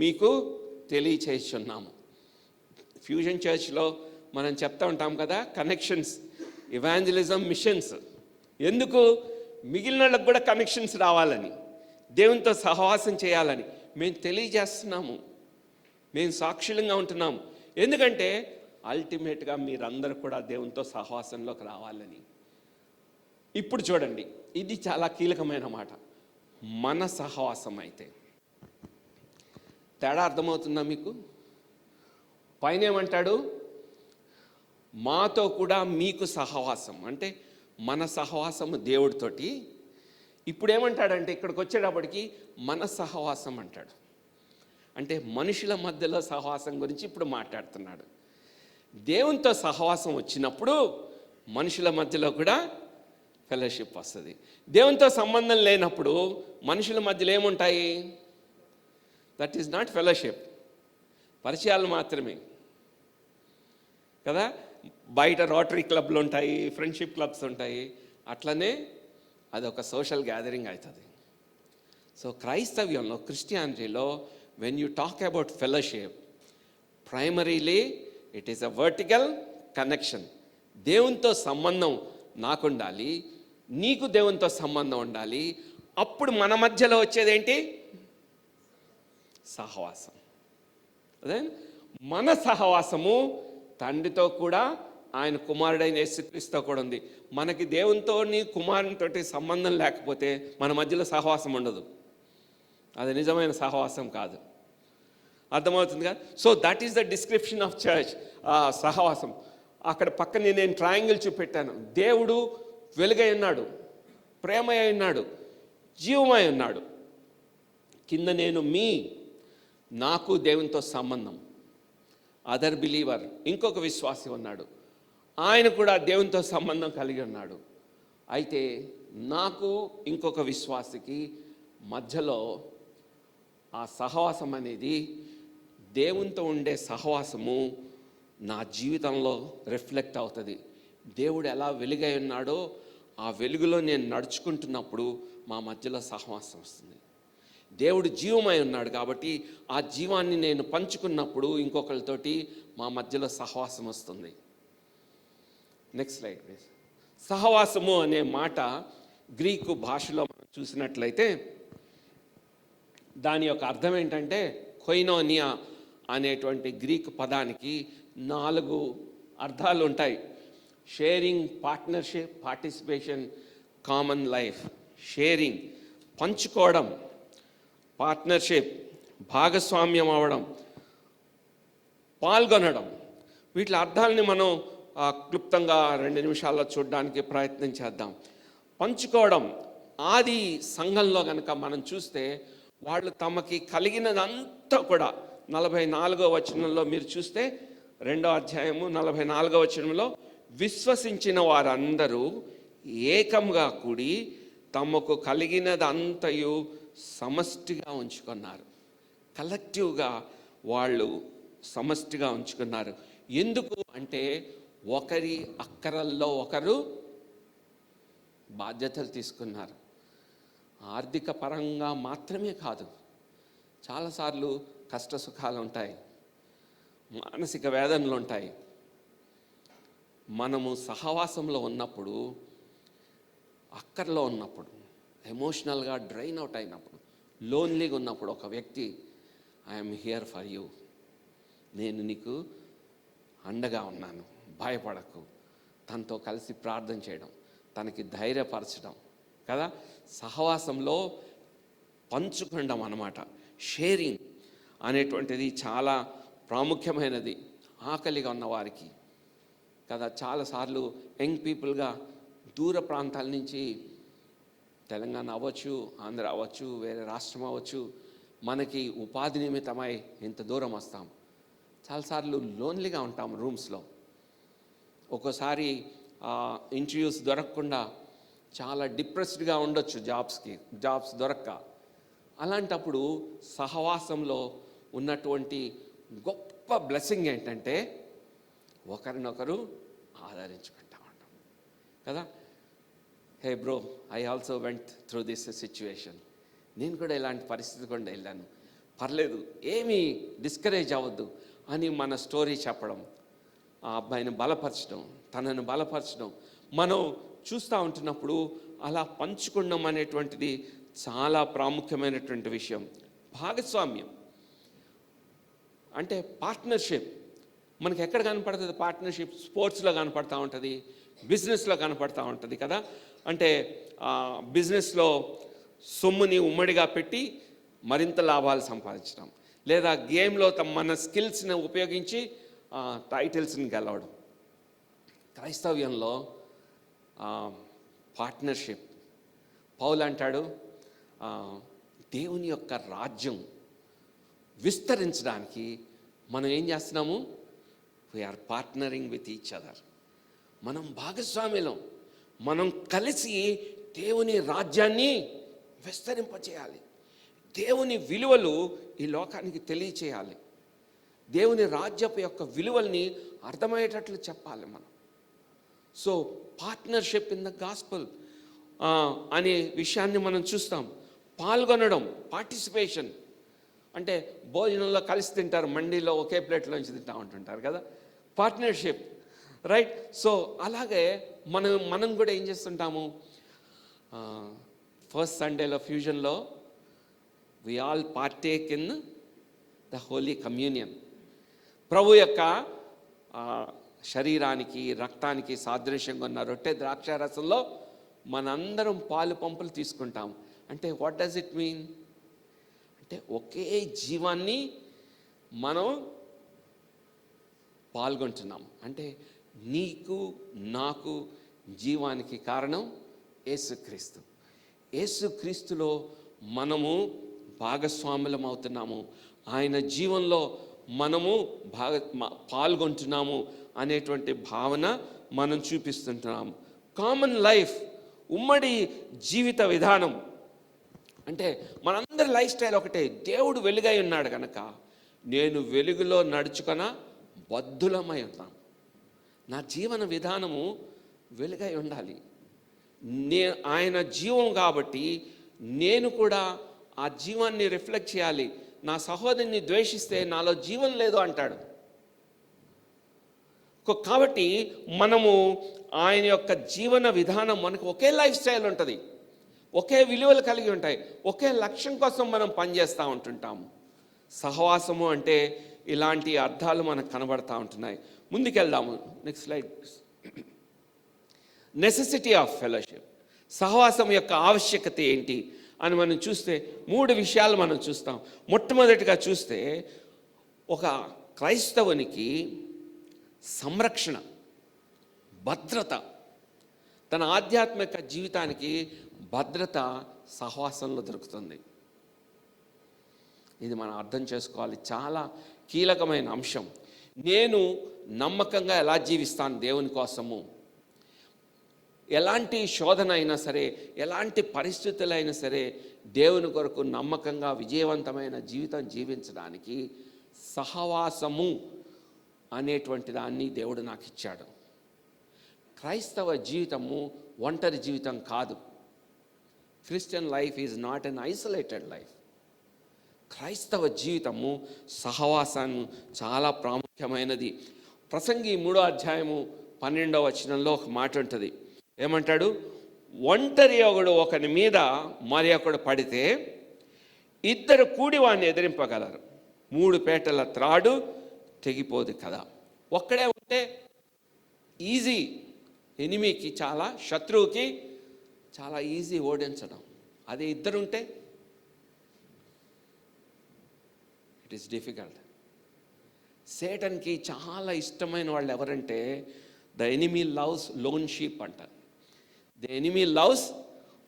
మీకు తెలియచేస్తున్నాము. ఫ్యూజన్ చర్చ్లో మనం చెప్తా ఉంటాం కదా, కనెక్షన్స్, ఇవాంజలిజం, మిషన్స్. ఎందుకు? మిగిలిన వాళ్ళకు కూడా కనెక్షన్స్ రావాలని, దేవునితో సహవాసం చేయాలని మేము తెలియజేస్తున్నాము, మేము సాక్షులంగా ఉంటున్నాము. ఎందుకంటే అల్టిమేట్గా మీరందరూ కూడా దేవునితో సహవాసంలోకి రావాలని. ఇప్పుడు చూడండి, ఇది చాలా కీలకమైన మాట. మన సహవాసం అయితే తేడా అర్థమవుతుందా మీకు? పైన ఏమంటాడు? మాతో కూడా మీకు సహవాసం అంటే మన సహవాసము దేవుడితోటి. ఇప్పుడు ఏమంటాడంటే, ఇక్కడికి వచ్చేటప్పటికి మన సహవాసం అంటాడు. అంటే మనుషుల మధ్యలో సహవాసం గురించి ఇప్పుడు మాట్లాడుతున్నాడు. దేవునితో సహవాసం వచ్చినప్పుడు మనుషుల మధ్యలో కూడా ఫెలోషిప్ వస్తుంది. దేవునితో సంబంధం లేనప్పుడు మనుషుల మధ్యలో ఏముంటాయి? దట్ ఈజ్ నాట్ ఫెలోషిప్, పరిచయాలు మాత్రమే కదా. బయట రోటరీ క్లబ్లు ఉంటాయి, ఫ్రెండ్షిప్ క్లబ్స్ ఉంటాయి. అట్లనే అదొక సోషల్ గ్యాదరింగ్ అవుతుంది. సో క్రైస్తవ్యంలో, క్రిస్టియానిటీలో when you talk about fellowship, primarily it is a vertical connection. దేవునితో సంబంధం నాకు ఉండాలి, నీకు దేవునితో సంబంధం ఉండాలి. అప్పుడు మన మధ్యలో వచ్చేదేంటి? సహవాసం. అదే మన సహవాసము తండ్రితో కూడా, ఆయన కుమారుడైన యేసుక్రీస్తుతో కూడా ఉంది. మనకి దేవునితో, నీ కుమారునితోటి సంబంధం లేకపోతే మన మధ్యలో సహవాసం ఉండదు. అది నిజమైన సహవాసం కాదు. అర్థమవుతుంది కదా? So that is the description of church. సహవాసం. అక్కడ పక్కనే నేను ట్రయాంగిల్ చూపెట్టాను. దేవుడు వెలుగై ఉన్నాడు, ప్రేమై ఉన్నాడు, జీవమై ఉన్నాడు. కింద నేను నాకు దేవునితో సంబంధం. అదర్ బిలీవర్, ఇంకొక విశ్వాసి ఉన్నాడు, ఆయన కూడా దేవునితో సంబంధం కలిగి ఉన్నాడు. అయితే నాకు ఇంకొక విశ్వాసికి మధ్యలో ఆ సహవాసం అనేది, దేవునితో ఉండే సహవాసము నా జీవితంలో రిఫ్లెక్ట్ అవుతుంది. దేవుడు ఎలా వెలుగై ఉన్నాడో ఆ వెలుగులో నేను నడుచుకుంటున్నప్పుడు మా మధ్యలో సహవాసం వస్తుంది. దేవుడు జీవమై ఉన్నాడు కాబట్టి ఆ జీవాన్ని నేను పంచుకున్నప్పుడు ఇంకొకరితోటి మా మధ్యలో సహవాసం వస్తుంది. Next slide please. సహవాసము అనే మాట గ్రీకు భాషలో మనం చూసినట్లయితే దాని యొక్క అర్థం ఏంటంటే, కొయినోనియా అనేటువంటి గ్రీకు పదానికి 4 అర్థాలు ఉంటాయి. Sharing, partnership, participation, common life. Sharing పంచుకోవడం, పార్ట్నర్షిప్ భాగస్వామ్యం అవ్వడం, పాల్గొనడం. వీటి అర్థాలని మనం క్లుప్తంగా 2 నిమిషాల్లో చూడడానికి ప్రయత్నం చేద్దాం. పంచుకోవడం, ఆది సంఘంలో కనుక మనం చూస్తే వాళ్ళు తమకి కలిగినదంతా కూడా 44వ వచనంలో మీరు చూస్తే 2వ అధ్యాయము 44వ వచనంలో, విశ్వసించిన వారందరూ ఏకంగా కూడి తమకు కలిగినదంతయు సమష్టిగా ఉంచుకున్నారు. కలెక్టివ్గా వాళ్ళు సమష్టిగా ఉంచుకున్నారు. ఎందుకు అంటే ఒకరి అక్కరల్లో ఒకరు బాధ్యతలు తీసుకున్నారు. ఆర్థిక పరంగా మాత్రమే కాదు, చాలాసార్లు కష్ట సుఖాలు ఉంటాయి, మానసిక వేదనలు ఉంటాయి. మనము సహవాసంలో ఉన్నప్పుడు, అక్కర్లో ఉన్నప్పుడు, ఎమోషనల్గా డ్రైన్ అవుట్ అయినప్పుడు, లోన్లీగా ఉన్నప్పుడు ఒక వ్యక్తి, ఐఎమ్ హియర్ ఫర్ యూ, నేను నీకు అండగా ఉన్నాను, భయపడకు, తనతో కలిసి ప్రార్థన చేయడం, తనకి ధైర్యపరచడం కదా. సహవాసంలో పంచుకోవడం అన్నమాట. షేరింగ్ అనేటువంటిది చాలా ప్రాముఖ్యమైనది ఆకలిగా ఉన్న వారికి కదా. చాలాసార్లు యంగ్ పీపుల్గా దూర ప్రాంతాల నుంచి, తెలంగాణ అవ్వచ్చు, ఆంధ్ర అవ్వచ్చు, వేరే రాష్ట్రం అవ్వచ్చు, మనకి ఉపాధి నిమిత్తమై ఇంత దూరం వస్తాం. చాలాసార్లు లోన్లీగా ఉంటాం రూమ్స్లో. ఒక్కోసారి ఇంటర్వ్యూస్ దొరకకుండా చాలా డిప్రెస్డ్గా ఉండొచ్చు, జాబ్స్ దొరక్క. అలాంటప్పుడు సహవాసంలో ఉన్నటువంటి గొప్ప బ్లెస్సింగ్ ఏంటంటే ఒకరినొకరు ఆదరించుకుంటా ఉంటాం కదా. హే bro, I also went through this situation, నేను కూడా ఇలాంటి పరిస్థితి కూడా వెళ్ళాను, పర్లేదు, ఏమీ డిస్కరేజ్ అవ్వద్దు అని మన స్టోరీ చెప్పడం, ఆ అబ్బాయిని బలపరచడం, తనను బలపరచడం మనం చూస్తూ ఉంటున్నప్పుడు అలా పంచుకోవడం అనేటువంటిది చాలా ప్రాముఖ్యమైనటువంటి విషయం. భాగస్వామ్యం అంటే పార్ట్నర్షిప్ మనకి ఎక్కడ కనపడుతుంది? పార్ట్నర్షిప్ స్పోర్ట్స్లో కనపడతా ఉంటుంది, బిజినెస్లో కనపడతా ఉంటుంది కదా. అంటే బిజినెస్లో సొమ్ముని ఉమ్మడిగా పెట్టి మరింత లాభాలు సంపాదించడం, లేదా గేమ్లో మన స్కిల్స్ని ఉపయోగించి టైటిల్స్ని గెలవడం. క్రైస్తవ్యంలో పార్ట్నర్షిప్, పౌలు అంటాడు, దేవుని యొక్క రాజ్యం విస్తరించడానికి మనం ఏం చేస్తున్నాము? We are partnering with each other. మనం భాగస్వామ్యం, మనం కలిసి దేవుని రాజ్యాన్ని విస్తరింపచేయాలి. దేవుని విలువలు ఈ లోకానికి తెలియచేయాలి. దేవుని రాజ్యపు యొక్క విలువల్ని అర్థమయ్యేటట్లు చెప్పాలి మనం. So partnership in the gospel. అనే విషయాన్ని మనం చూస్తాం. పాల్గొనడం, పార్టిసిపేషన్. అంటే భోజనంలో కలిసి తింటారు, మండీలో ఒకే ప్లేట్లోంచి తింటా ఉంటుంటారు కదా, పార్ట్నర్షిప్, రైట్? సో అలాగే మనం కూడా ఏం చేస్తుంటాము, ఫస్ట్ సండేలో ఫ్యూజన్లో we all partake in the holy communion. ప్రభు యొక్క శరీరానికి రక్తానికి సాదృశ్యంగా ఉన్న రొట్టె ద్రాక్షారసంలో మనందరం పాలు పంపులు తీసుకుంటాం. అంటే వాట్ డస్ ఇట్ మీన్? అంటే ఒకే జీవాన్ని మనం పాల్గొంటున్నాం. అంటే నీకు నాకు జీవానికి కారణం యేసుక్రీస్తు. యేసుక్రీస్తులో మనము భాగస్వాములం అవుతున్నాము, ఆయన జీవంలో మనము పాల్గొంటున్నాము అనేటువంటి భావన మనం చూపిస్తుంటున్నాము. కామన్ లైఫ్, ఉమ్మడి జీవిత విధానం. అంటే మనందరి లైఫ్ స్టైల్ ఒకటే. దేవుడు వెలుగై ఉన్నాడు కనుక నేను వెలుగులో నడుచుకొన బద్ధులమై ఉన్నాం. నా జీవన విధానము వెలుగై ఉండాలి. ఆయన జీవం కాబట్టి నేను కూడా ఆ జీవాన్ని రిఫ్లెక్ట్ చేయాలి. నా సహోదరుని ద్వేషిస్తే నాలో జీవం లేదు అంటాడు. కాబట్టి మనము ఆయన యొక్క జీవన విధానం, మనకు ఒకే లైఫ్ స్టైల్ ఉంటుంది, ఒకే విలువలు కలిగి ఉంటాయి, ఒకే లక్ష్యం కోసం మనం పనిచేస్తూ ఉంటుంటాము. సహవాసము అంటే ఇలాంటి అర్థాలు మనకు కనబడతా ఉంటున్నాయి. ముందుకెళ్దాము. Next slide. Necessity of fellowship. సహవాసం యొక్క ఆవశ్యకత ఏంటి అని మనం చూస్తే 3 విషయాలు మనం చూస్తాం. మొట్టమొదటిగా చూస్తే ఒక క్రైస్తవునికి సంరక్షణ, భద్రత, తన ఆధ్యాత్మిక జీవితానికి భద్రత సహవాసంలో దొరుకుతుంది. ఇది మనం అర్థం చేసుకోవాలి, చాలా కీలకమైన అంశం. నేను నమ్మకంగా ఎలా జీవిస్తాను దేవుని కోసము, ఎలాంటి శోధన అయినా సరే, ఎలాంటి పరిస్థితులైనా సరే దేవుని కొరకు నమ్మకంగా విజయవంతమైన జీవితం జీవించడానికి సహవాసము అనేటువంటి దాన్ని దేవుడు నాకు ఇచ్చాడు. క్రైస్తవ జీవితము ఒంటరి జీవితం కాదు. Christian life is not an isolated life. క్రైస్తవ జీవితము సహవాసాన్ని చాలా ప్రాముఖ్యమైనది. ప్రసంగి 3వ అధ్యాయము 12వ వచనంలో ఒక మాట ఉంటుంది. ఏమంటాడు? ఒంటరి ఒకడు ఒకని మీద మరి ఒకడు పడితే 2 కూడి వాడిని ఎదిరింపగలరు, 3 పేటల త్రాడు తెగిపోదు కదా. ఒక్కడే ఉంటే ఈజీ, ఎనిమికి చాలా, శత్రువుకి చాలా ఈజీ ఓడించడం. అదే 2 ఉంటే ఇట్ ఈస్ డిఫికల్ట్. సేటన్కి చాలా ఇష్టమైన వాళ్ళు ఎవరంటే the enemy loves lone sheep అంటారు. The enemy loves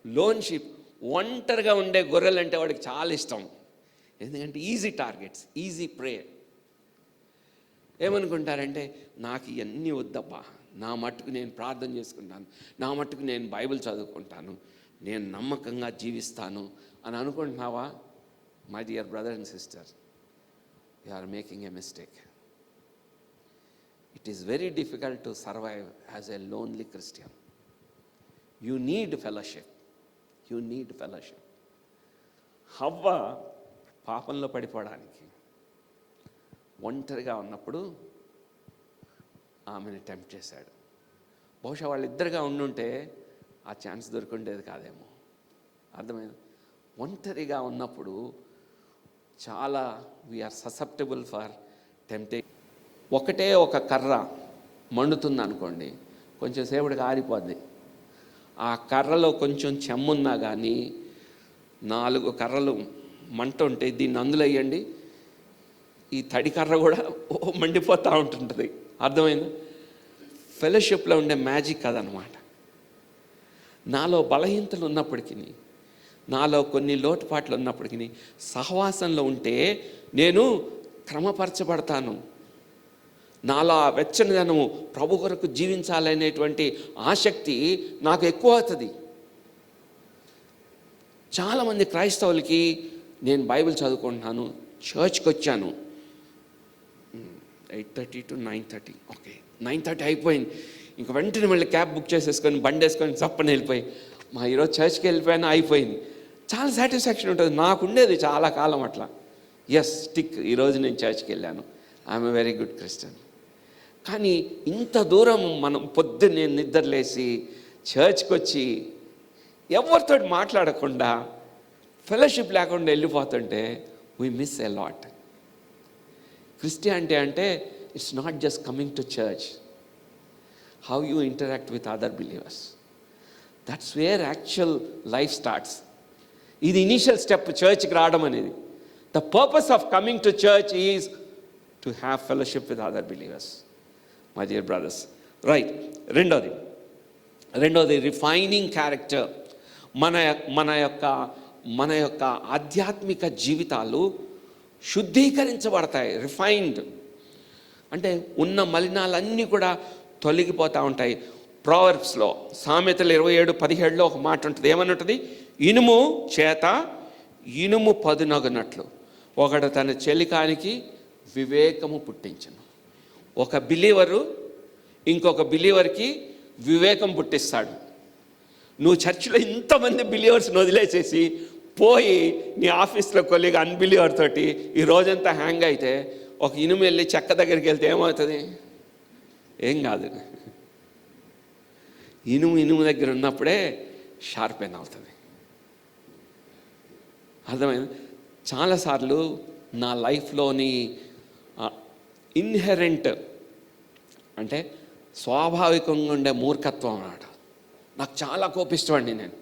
lone sheep. ఒంటరిగా ఉండే గొర్రెలు అంటే వాడికి చాలా ఇష్టం. ఎందుకంటే ఈజీ టార్గెట్స్, ఈజీ ప్రే. ఏమనుకుంటారంటే నాకు ఇవన్నీ వద్దబ్బా, నా మట్టుకు నేను ప్రార్థన చేసుకుంటాను, నా మట్టుకు నేను బైబిల్ చదువుకుంటాను, నేను నమ్మకంగా జీవిస్తాను అని అనుకుంటున్నావా? My dear brother and sister, you are making a mistake. It is very difficult to survive as a lonely Christian. You need fellowship. You need fellowship. హవ్వ పాపంలో పడిపోవడానికి ఒంటరిగా ఉన్నప్పుడు ఆమెను టెంప్ట్ చేశాడు. బహుశా వాళ్ళిద్దరుగా ఉండుంటే ఆ ఛాన్స్ దొరికిండేది కాదేమో. అర్థమైంది? ఒంటరిగా ఉన్నప్పుడు చాలా వీఆర్ ససెప్టబుల్ ఫర్ టెంప్టేషన్. ఒకటే ఒక కర్ర మండుతుంది అనుకోండి, కొంచెం సేపటికి ఆరిపోద్ది. ఆ కర్రలో కొంచెం చెమ్మున్నా కానీ 4 కర్రలు మంట ఉంటే దీన్ని అందులో వేయండి, ఈ తడి కర్ర కూడా మండిపోతూ ఉంటుంటుంది. అర్థమైంది? ఫెలోషిప్లో ఉండే మ్యాజిక్ అదనమాట. నాలో బలహీనతలు ఉన్నప్పటికీ, నాలో కొన్ని లోటుపాట్లు ఉన్నప్పటికీ సహవాసంలో ఉంటే నేను క్రమపరచబడతాను. నాలో ఆ వెచ్చనిదనము, ప్రభు కొరకు జీవించాలనేటువంటి ఆసక్తి నాకు ఎక్కువ అవుతుంది. చాలామంది క్రైస్తవులకి నేను బైబిల్ చదువుకుంటున్నాను, చర్చ్కి వచ్చాను 8:30 to 9:30, ఓకే 9:30 అయిపోయింది, ఇంక వెంటనే మళ్ళీ క్యాబ్ బుక్ చేసేసుకొని బండి వేసుకొని చప్పని వెళ్ళిపోయి ఈరోజు చర్చ్కి వెళ్ళిపోయినా అయిపోయింది, చాలా సాటిస్ఫాక్షన్ ఉంటుంది. నాకు ఉండేది చాలా కాలం అట్లా. ఎస్, టిక్, ఈరోజు నేను చర్చ్కి వెళ్ళాను, I'm a very good Christian. కానీ ఇంత దూరం మనం పొద్దున్నే నిద్రలేసి చర్చ్కి వచ్చి ఎవరితో మాట్లాడకుండా ఫెలోషిప్ లేకుండా వెళ్ళిపోతుంటే we miss a lot. Christianity అంటే it's not just coming to church, how you interact with other believers, that's where actual life starts. ఇది ఇనీషియల్ స్టెప్ చర్చ్కి రావడం అనేది. The purpose of coming to church is to have fellowship with other believers, my dear brothers. Right, రెండోది refining character. మన యొక్క ఆధ్యాత్మిక జీవితాలు శుద్ధీకరించబడతాయి. Refined అంటే ఉన్న మలినాలన్నీ కూడా తొలగిపోతూ ఉంటాయి. ప్రావర్బ్స్లో సామెతలు 27:17 ఒక మాట ఉంటుంది. ఏమని ఉంటుంది? ఇనుము చేత ఇనుము పదునగునట్లు ఒకడు తన చెలికానికి వివేకము పుట్టించను. ఒక బిలీవరు ఇంకొక బిలీవర్కి వివేకం పుట్టిస్తాడు. నువ్వు చర్చిలో ఇంతమంది బిలీవర్స్ని వదిలేసేసి పోయి నీ ఆఫీస్లో కొలిగా అన్బిలీవర్ తోటి ఈ రోజంతా హ్యాంగ్ అయితే ఒక ఇనుము వెళ్ళి చెక్క దగ్గరికి వెళ్తే ఏమవుతుంది? ఏం కాదు. ఇనుము దగ్గర ఉన్నప్పుడే షార్పెన్ అవుతుంది. అర్థమైంది? చాలాసార్లు నా లైఫ్లోని ఇన్హెరెంట్ అంటే స్వాభావికంగా ఉండే మూర్ఖత్వం అన్నమాట. నాకు చాలా కోపిస్తామండి. నేను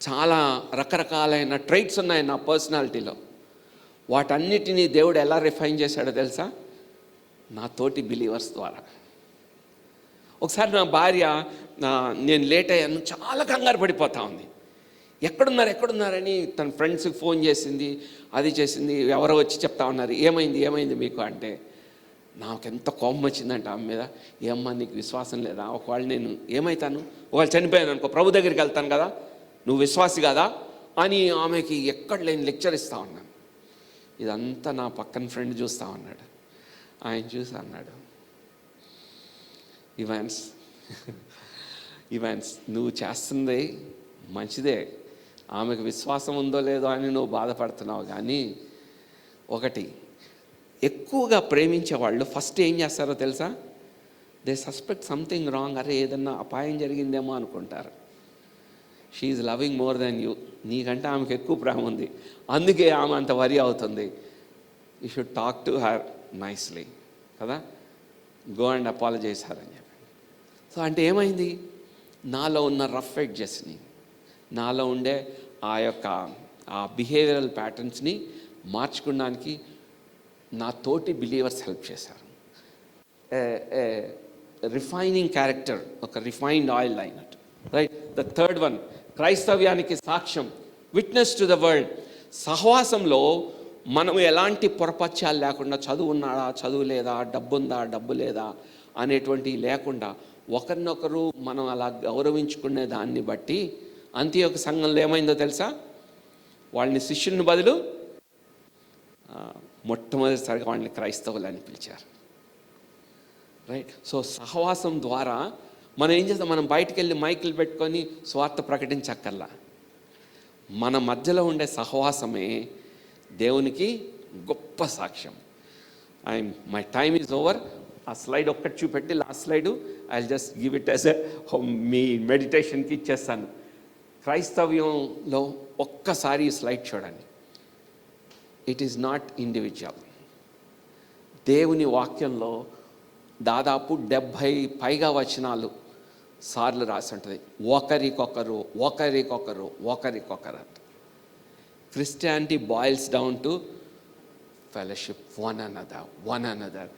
చాలా రకరకాలైన ట్రైట్స్ ఉన్నాయి నా పర్సనాలిటీలో. వాటన్నిటినీ దేవుడు ఎలా రిఫైన్ చేశాడో తెలుసా? నా తోటి బిలీవర్స్ ద్వారా. ఒకసారి నా భార్య నేను లేట్ అయ్యాను, చాలా కంగారు పడిపోతా ఉంది. ఎక్కడున్నారని తన ఫ్రెండ్స్కి ఫోన్ చేసింది, అది చేసింది. ఎవరో వచ్చి చెప్తా ఉన్నారు, ఏమైంది మీకు అంటే నాకు ఎంత కోపం వచ్చిందంటే ఆమె మీద. ఏమ్మా నీకు విశ్వాసం లేదా? ఒకవేళ నేను ఏమవుతాను, ఒకవేళ చనిపోయాను అనుకో, ప్రభు దగ్గరికి వెళ్తాను కదా, నువ్వు విశ్వాసి కదా అని ఆమెకి ఎక్కడ లేని లెక్చర్ ఇస్తా ఉన్నాను. ఇదంతా నా పక్కన ఫ్రెండ్ చూస్తూ ఉన్నాడు. ఆయన చూసి అన్నాడు, ఇవాన్స్ నువ్వు చేస్తుంది మంచిదే, ఆమెకు విశ్వాసం ఉందో లేదో అని నువ్వు బాధపడుతున్నావు. కానీ ఒకటి, ఎక్కువగా ప్రేమించే వాళ్ళు ఫస్ట్ ఏం చేస్తారో తెలుసా? They suspect something wrong. అరే ఏదన్నా అపాయం జరిగిందేమో అనుకుంటారు. She is loving more than you. నీకంటే ఆమెకు ఎక్కువ ప్రేమ ఉంది, అందుకే ఆమె అంత వరి అవుతుంది. You should talk to her nicely కదా, గో అండ్ అపాలజైజ్ హర్ అని చెప్పి. సో అంటే ఏమైంది? నాలో ఉన్న రఫ్ ఎడ్జెస్ని, నాలో ఉండే ఆ బిహేవియరల్ ప్యాటర్న్స్ని మార్చుకోవడానికి నా తోటి బిలీవర్స్ హెల్ప్ చేశారు. రిఫైనింగ్ క్యారెక్టర్, ఒక రిఫైన్డ్ ఆయిల్ అయినట్టు. రైట్. ద థర్డ్ వన్, క్రైస్తవ్యానికి సాక్ష్యం, విట్నెస్ టు ద వరల్డ్. సహవాసంలో మనం ఎలాంటి పొరపత్యాలు లేకుండా, చదువు ఉన్నాడా చదువు లేదా, డబ్బు ఉందా డబ్బు లేదా అనేటువంటివి లేకుండా ఒకరినొకరు మనం అలా గౌరవించుకునే దాన్ని బట్టి అంత్యోక సంఘంలో ఏమైందో తెలుసా? వాళ్ళని శిష్యుని బదులు మొట్టమొదటిసారిగా వాళ్ళని క్రైస్తవులు అని పిలిచారు. రైట్. సో సహవాసం ద్వారా మనం ఏం చేస్తాం? మనం బయటికి వెళ్ళి మైకులు పెట్టుకొని స్వార్థ ప్రకటించక్కర్లా. మన మధ్యలో ఉండే సహవాసమే దేవునికి గొప్ప సాక్ష్యం. My time is over. ఆ స్లైడ్ ఒక్కటి చూపెట్టి, last slide I just give it as మీ మెడిటేషన్కి ఇచ్చేస్తాను. క్రైస్తవ్యంలో ఒక్కసారి ఈ స్లైడ్ చూడండి. It is not individual. దేవుని వాక్యంలో దాదాపు 70 పైగా వచనాలు సార్లు రాసి ఉంటుంది ఒకరికొకరు ఒకరికొకరు ఒకరికొకరు అంట. Christianity boils down to fellowship, one another.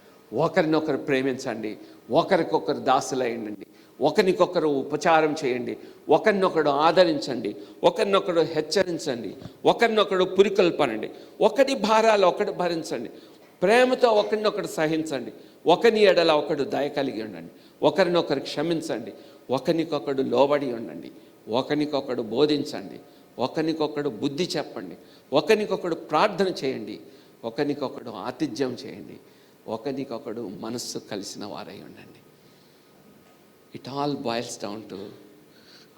ఒకరినొకరు ప్రేమించండి, ఒకరికొకరు దాసులయ్యండి, ఒకరికొకరు ఉపచారం చేయండి, ఒకరినొకడు ఆదరించండి, ఒకరినొకడు హెచ్చరించండి, ఒకరినొకడు పురికొల్పనండి, ఒకటి భారాలు ఒకటి భరించండి, ప్రేమతో ఒకరినొకడు సహించండి, ఒకని ఎడల ఒకడు దయ కలిగి ఉండండి, ఒకరినొకరు క్షమించండి, ఒకరికొకడు లోబడి ఉండండి, ఒకరికొకడు బోధించండి, ఒకరికొకడు బుద్ధి చెప్పండి, ఒకరికొకడు ప్రార్థన చేయండి, ఒకరికొకడు ఆతిథ్యం చేయండి, ఒకరికొకడు మనస్సు కలిసిన వారై ఉండండి. It all boils down to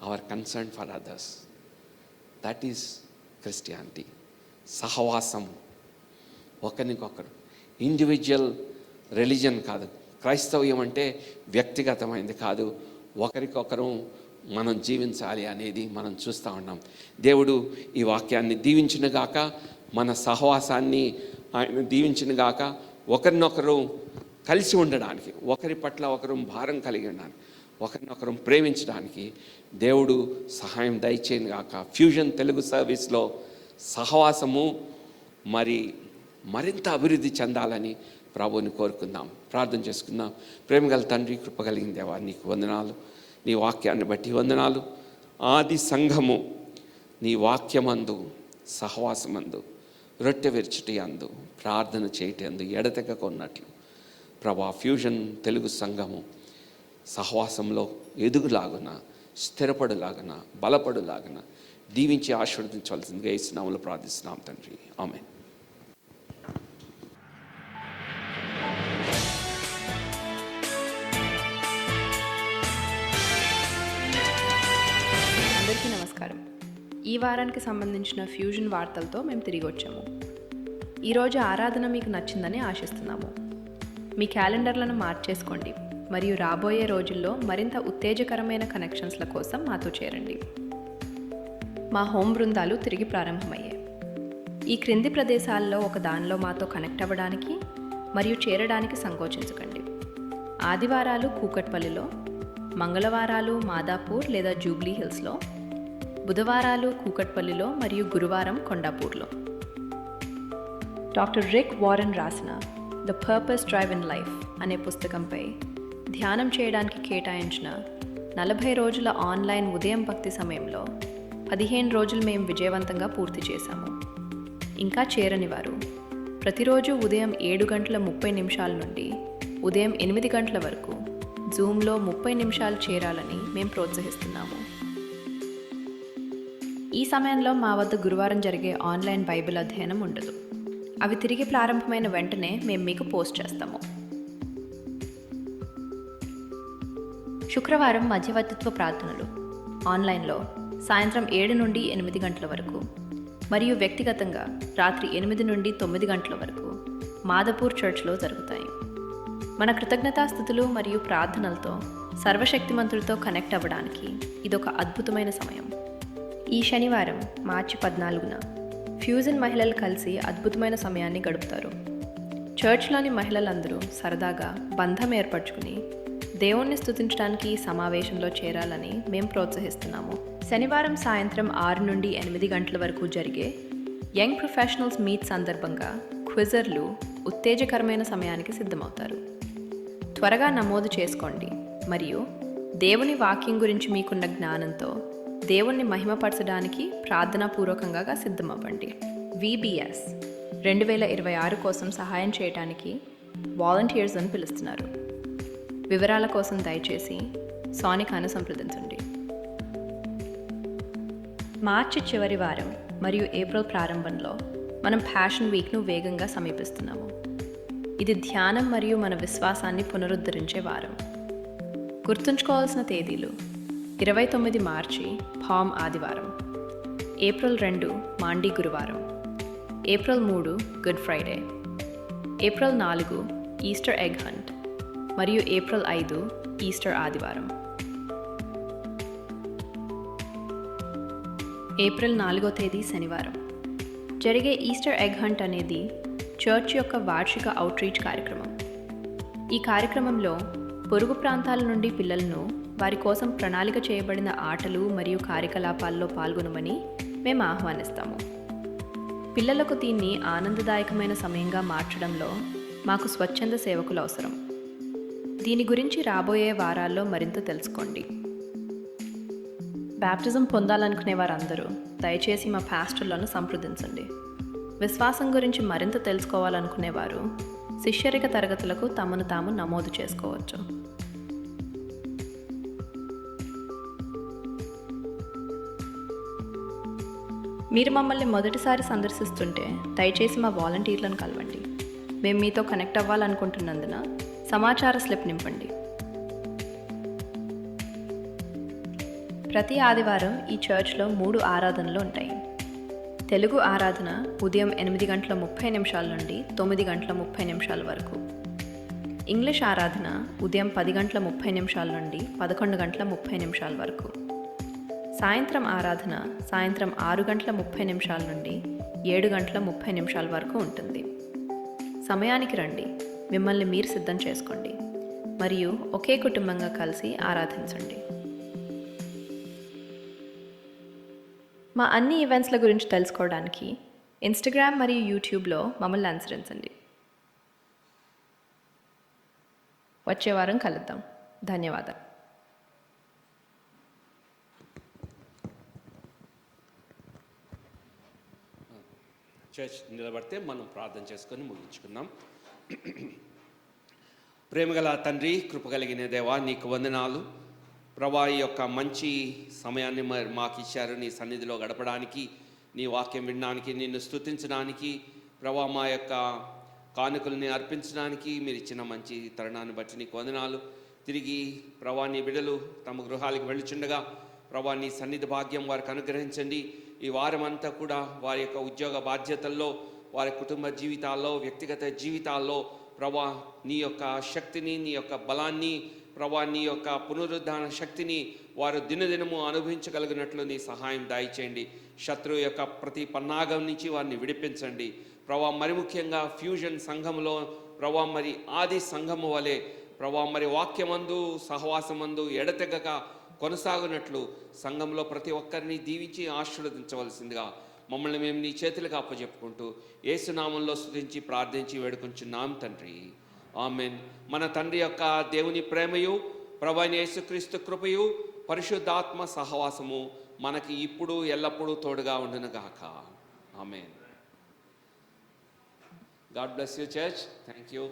our concern for others. That is Christianity. సహవాసం, ఒకరికొకరు, ఇండివిజువల్ రిలీజన్ కాదు. క్రైస్తవ్యం అంటే వ్యక్తిగతమైనది కాదు, ఒకరికొకరు మనం జీవించాలి అనేది మనం చూస్తూ ఉన్నాం. దేవుడు ఈ వాక్యాన్ని దీవించినగాక, మన సహవాసాన్ని ఆయన దీవించినగాక, ఒకరినొకరు కలిసి ఉండడానికి, ఒకరి పట్ల ఒకరు భారం కలిగి ఉండడానికి, ఒకరినొకరు ప్రేమించడానికి దేవుడు సహాయం దయచేయను గాక. ఫ్యూజన్ తెలుగు సర్వీస్లో సహవాసము మరింత అభివృద్ధి చెందాలని ప్రభువుని కోరుకుందాం, ప్రార్థన చేసుకుందాం. ప్రేమగల తండ్రి, కృపగలిగిన దేవా, నీకు వందనాలు. నీ వాక్యాన్ని బట్టి వందనాలు. ఆది సంఘము నీ వాక్యమందు, సహవాసమందు, రొట్టె విరుచుటి అందు, ప్రార్థన చేయటి అందు ఎడతెగకున్నట్లు ప్రభా, ఫ్యూజన్ తెలుగు సంఘము సహవాసంలో ఎదుగులాగున, స్థిరపడులాగున, బలపడులాగున దీవించి ఆశీర్వదించవలసిందిగా యేసు నామములో ప్రార్థిస్తున్నాం తండ్రి, ఆమేన్. అందరికీ నమస్కారం. ఈ వారానికి సంబంధించిన ఫ్యూజన్ వార్తలతో మేము తిరిగి వచ్చాము. ఈరోజు ఆరాధన మీకు నచ్చిందని ఆశిస్తున్నాము. మీ క్యాలెండర్లను మార్చేసుకోండి మరియు రాబోయే రోజుల్లో మరింత ఉత్తేజకరమైన కనెక్షన్స్ల కోసం మాతో చేరండి. మా హోమ్ బృందాలు తిరిగి ప్రారంభమయ్యాయి. ఈ క్రింది ప్రదేశాల్లో ఒక దానిలో మాతో కనెక్ట్ అవ్వడానికి మరియు చేరడానికి సంకోచించకండి. ఆదివారాలు కూకట్పల్లిలో, మంగళవారాలు మాదాపూర్ లేదా జూబ్లీ హిల్స్లో, బుధవారాలు కూకట్పల్లిలో మరియు గురువారం కొండాపూర్లో. డాక్టర్ రిక్ వారెన్ రాసిన the purpose drive in life అనే పుస్తకంపై ధ్యానం చేయడానికి కేటాయించిన 40 రోజుల ఆన్లైన్ ఉదయం భక్తి సమయంలో 15 రోజులు మేము విజయవంతంగా పూర్తి చేశాము. ఇంకా చేరని వారు ప్రతిరోజు ఉదయం 7:30 నుండి ఉదయం 8 గంటల వరకు జూమ్లో 30 నిమిషాలు చేరాలని మేము ప్రోత్సహిస్తున్నాము. ఈ సమయంలో మా వద్ద గురువారం జరిగే ఆన్లైన్ బైబిల్ అధ్యయనం ఉండదు. అవి తిరిగి ప్రారంభమైన వెంటనే మేము మీకు పోస్ట్ చేస్తాము. శుక్రవారం మధ్యవర్తిత్వ ప్రార్థనలు ఆన్లైన్లో సాయంత్రం 7 నుండి 8 గంటల వరకు మరియు వ్యక్తిగతంగా రాత్రి 8 నుండి 9 గంటల వరకు మాదాపూర్ చర్చ్లో జరుగుతాయి. మన కృతజ్ఞతాస్థుతులు మరియు ప్రార్థనలతో సర్వశక్తిమంతుడితో కనెక్ట్ అవ్వడానికి ఇదొక అద్భుతమైన సమయం. ఈ శనివారం మార్చి 14న ఫ్యూజన్ మహిళలు కలిసి అద్భుతమైన సమయాన్ని గడుపుతారు. చర్చ్లోని మహిళలందరూ సరదాగా బంధం ఏర్పరచుకుని దేవుణ్ణి స్తుతించడానికి ఈ సమావేశంలో చేరాలని మేము ప్రోత్సహిస్తున్నాము. శనివారం సాయంత్రం 6 నుండి 8 గంటల వరకు జరిగే యంగ్ ప్రొఫెషనల్స్ మీట్ సందర్భంగా క్విజర్లు ఉత్తేజకరమైన సమయానికి సిద్ధమవుతారు. త్వరగా నమోదు చేసుకోండి మరియు దేవుని వాక్యం గురించి మీకున్న జ్ఞానంతో దేవుణ్ణి మహిమపరచడానికి ప్రార్థనాపూర్వకంగా సిద్ధమవ్వండి. VBS 2026 కోసం సహాయం చేయడానికి వాలంటీర్స్ అని పిలుస్తున్నారు. వివరాల కోసం దయచేసి సోనికాను సంప్రదించండి. మార్చి చివరి వారం మరియు ఏప్రిల్ ప్రారంభంలో మనం ప్యాషన్ వీక్ను వేగంగా సమీపిస్తున్నాము. ఇది ధ్యానం మరియు మన విశ్వాసాన్ని పునరుద్ధరించే వారం. గుర్తుంచుకోవాల్సిన తేదీలు: 29 మార్చి పామ్ ఆదివారం, ఏప్రిల్ 2 మాండీ గురువారం, April 3 good Friday, April 4 Easter egg hunt మరియు ఏప్రిల్ 5 ఈస్టర్ ఆదివారం. ఏప్రిల్ 4వ తేదీ శనివారం జరిగే ఈస్టర్ ఎగ్ హంట్ అనేది చర్చ్ యొక్క వార్షిక అవుట్రీచ్ కార్యక్రమం. ఈ కార్యక్రమంలో పొరుగు ప్రాంతాల నుండి పిల్లలను వారి కోసం ప్రణాళిక చేయబడిన ఆటలు మరియు కార్యకలాపాల్లో పాల్గొనమని మేము ఆహ్వానిస్తాము. పిల్లలకు దీన్ని ఆనందదాయకమైన సమయంగా మార్చడంలో మాకు స్వచ్ఛంద సేవకులు అవసరం. దీని గురించి రాబోయే వారాల్లో మరింత తెలుసుకోండి. బ్యాప్టిజం పొందాలనుకునే వారందరూ దయచేసి మా పాస్టర్లను సంప్రదించండి. విశ్వాసం గురించి మరింత తెలుసుకోవాలనుకునేవారు శిష్యరిక తరగతులకు తమను తాము నమోదు చేసుకోవచ్చు. మీరు మమ్మల్ని మొదటిసారి సందర్శిస్తుంటే దయచేసి మా వాలంటీర్లను కలవండి. మేము మీతో కనెక్ట్ అవ్వాలనుకుంటున్నందున సమాచార స్లిప్ నింపండి. ప్రతి ఆదివారం ఈ చర్చ్లో 3 ఆరాధనలు ఉంటాయి. తెలుగు ఆరాధన ఉదయం 8:30 నుండి 9:30 వరకు. ఇంగ్లీష్ ఆరాధన ఉదయం 10:30 నుండి 11:30 వరకు. సాయంత్రం ఆరాధన సాయంత్రం 6:30 నుండి 7:30 వరకు ఉంటుంది. సమయానికి రండి, మిమ్మల్ని మీరు సిద్ధం చేసుకోండి మరియు ఒకే కుటుంబంగా కలిసి ఆరాధించండి. మా అన్ని ఈవెంట్స్ల గురించి తెలుసుకోవడానికి ఇన్స్టాగ్రామ్ మరియు యూట్యూబ్లో మమ్మల్ని అనుసరించండి. వచ్చే వారం కలుద్దాం. ధన్యవాదాలు. చర్చ్ నిలబడితే మనం ప్రార్థన చేసుకొని ముగించుకుందాం. ప్రేమగల తండ్రి, కృపగలిగిన దేవా, నీకు వందనాలు ప్రభా. ఈ యొక్క మంచి సమయాన్ని మాకు ఇచ్చారు నీ సన్నిధిలో గడపడానికి, నీ వాక్యం వినడానికి, నిన్ను స్తుతించడానికి ప్రభా, మా యొక్క కానుకల్ని అర్పించడానికి మీరు ఇచ్చిన మంచి తరుణాన్ని బట్టి నీకు వందనాలు. తిరిగి ప్రభా నీ బిడ్డలు తమ గృహాలకు వెళ్ళుచుండగా ప్రభా నీ సన్నిధి భాగ్యం వారికి అనుగ్రహించండి. ఈ వారం అంతా కూడా వారి యొక్క ఉద్యోగ బాధ్యతల్లో, వారి కుటుంబ జీవితాల్లో, వ్యక్తిగత జీవితాల్లో ప్రభా నీ యొక్క శక్తిని, నీ యొక్క బలాన్ని ప్రభా, నీ యొక్క పునరుద్ధాన శక్తిని వారు దినదినము అనుభవించగలిగినట్లు నీ సహాయం దయచేయండి. శత్రువు యొక్క ప్రతి పన్నాగం నుంచి వారిని విడిపించండి ప్రభా. మరి ముఖ్యంగా ఫ్యూజన్ సంఘములో ప్రభా, మరి ఆది సంఘము వలె ప్రభా, మరి వాక్యమందు సహవాసమందు ఎడతెగక కొనసాగునట్లు సంఘంలో ప్రతి ఒక్కరిని దీవించి ఆశీర్వదించవలసిందిగా మమ్మల్ని మేము నీ చేతులకు అప్పచెప్పుకుంటూ యేసునామంలో స్తుతించి ప్రార్థించి వేడుకొంచున్నాం తండ్రి, ఆమెన్. మన తండ్రి యొక్క దేవుని ప్రేమయు ప్రభు అయిన యేసుక్రీస్తు కృపయు పరిశుద్ధాత్మ సహవాసము మనకి ఇప్పుడు ఎల్లప్పుడూ తోడుగా ఉండునుగాక. Amen. God bless you church. Thank you.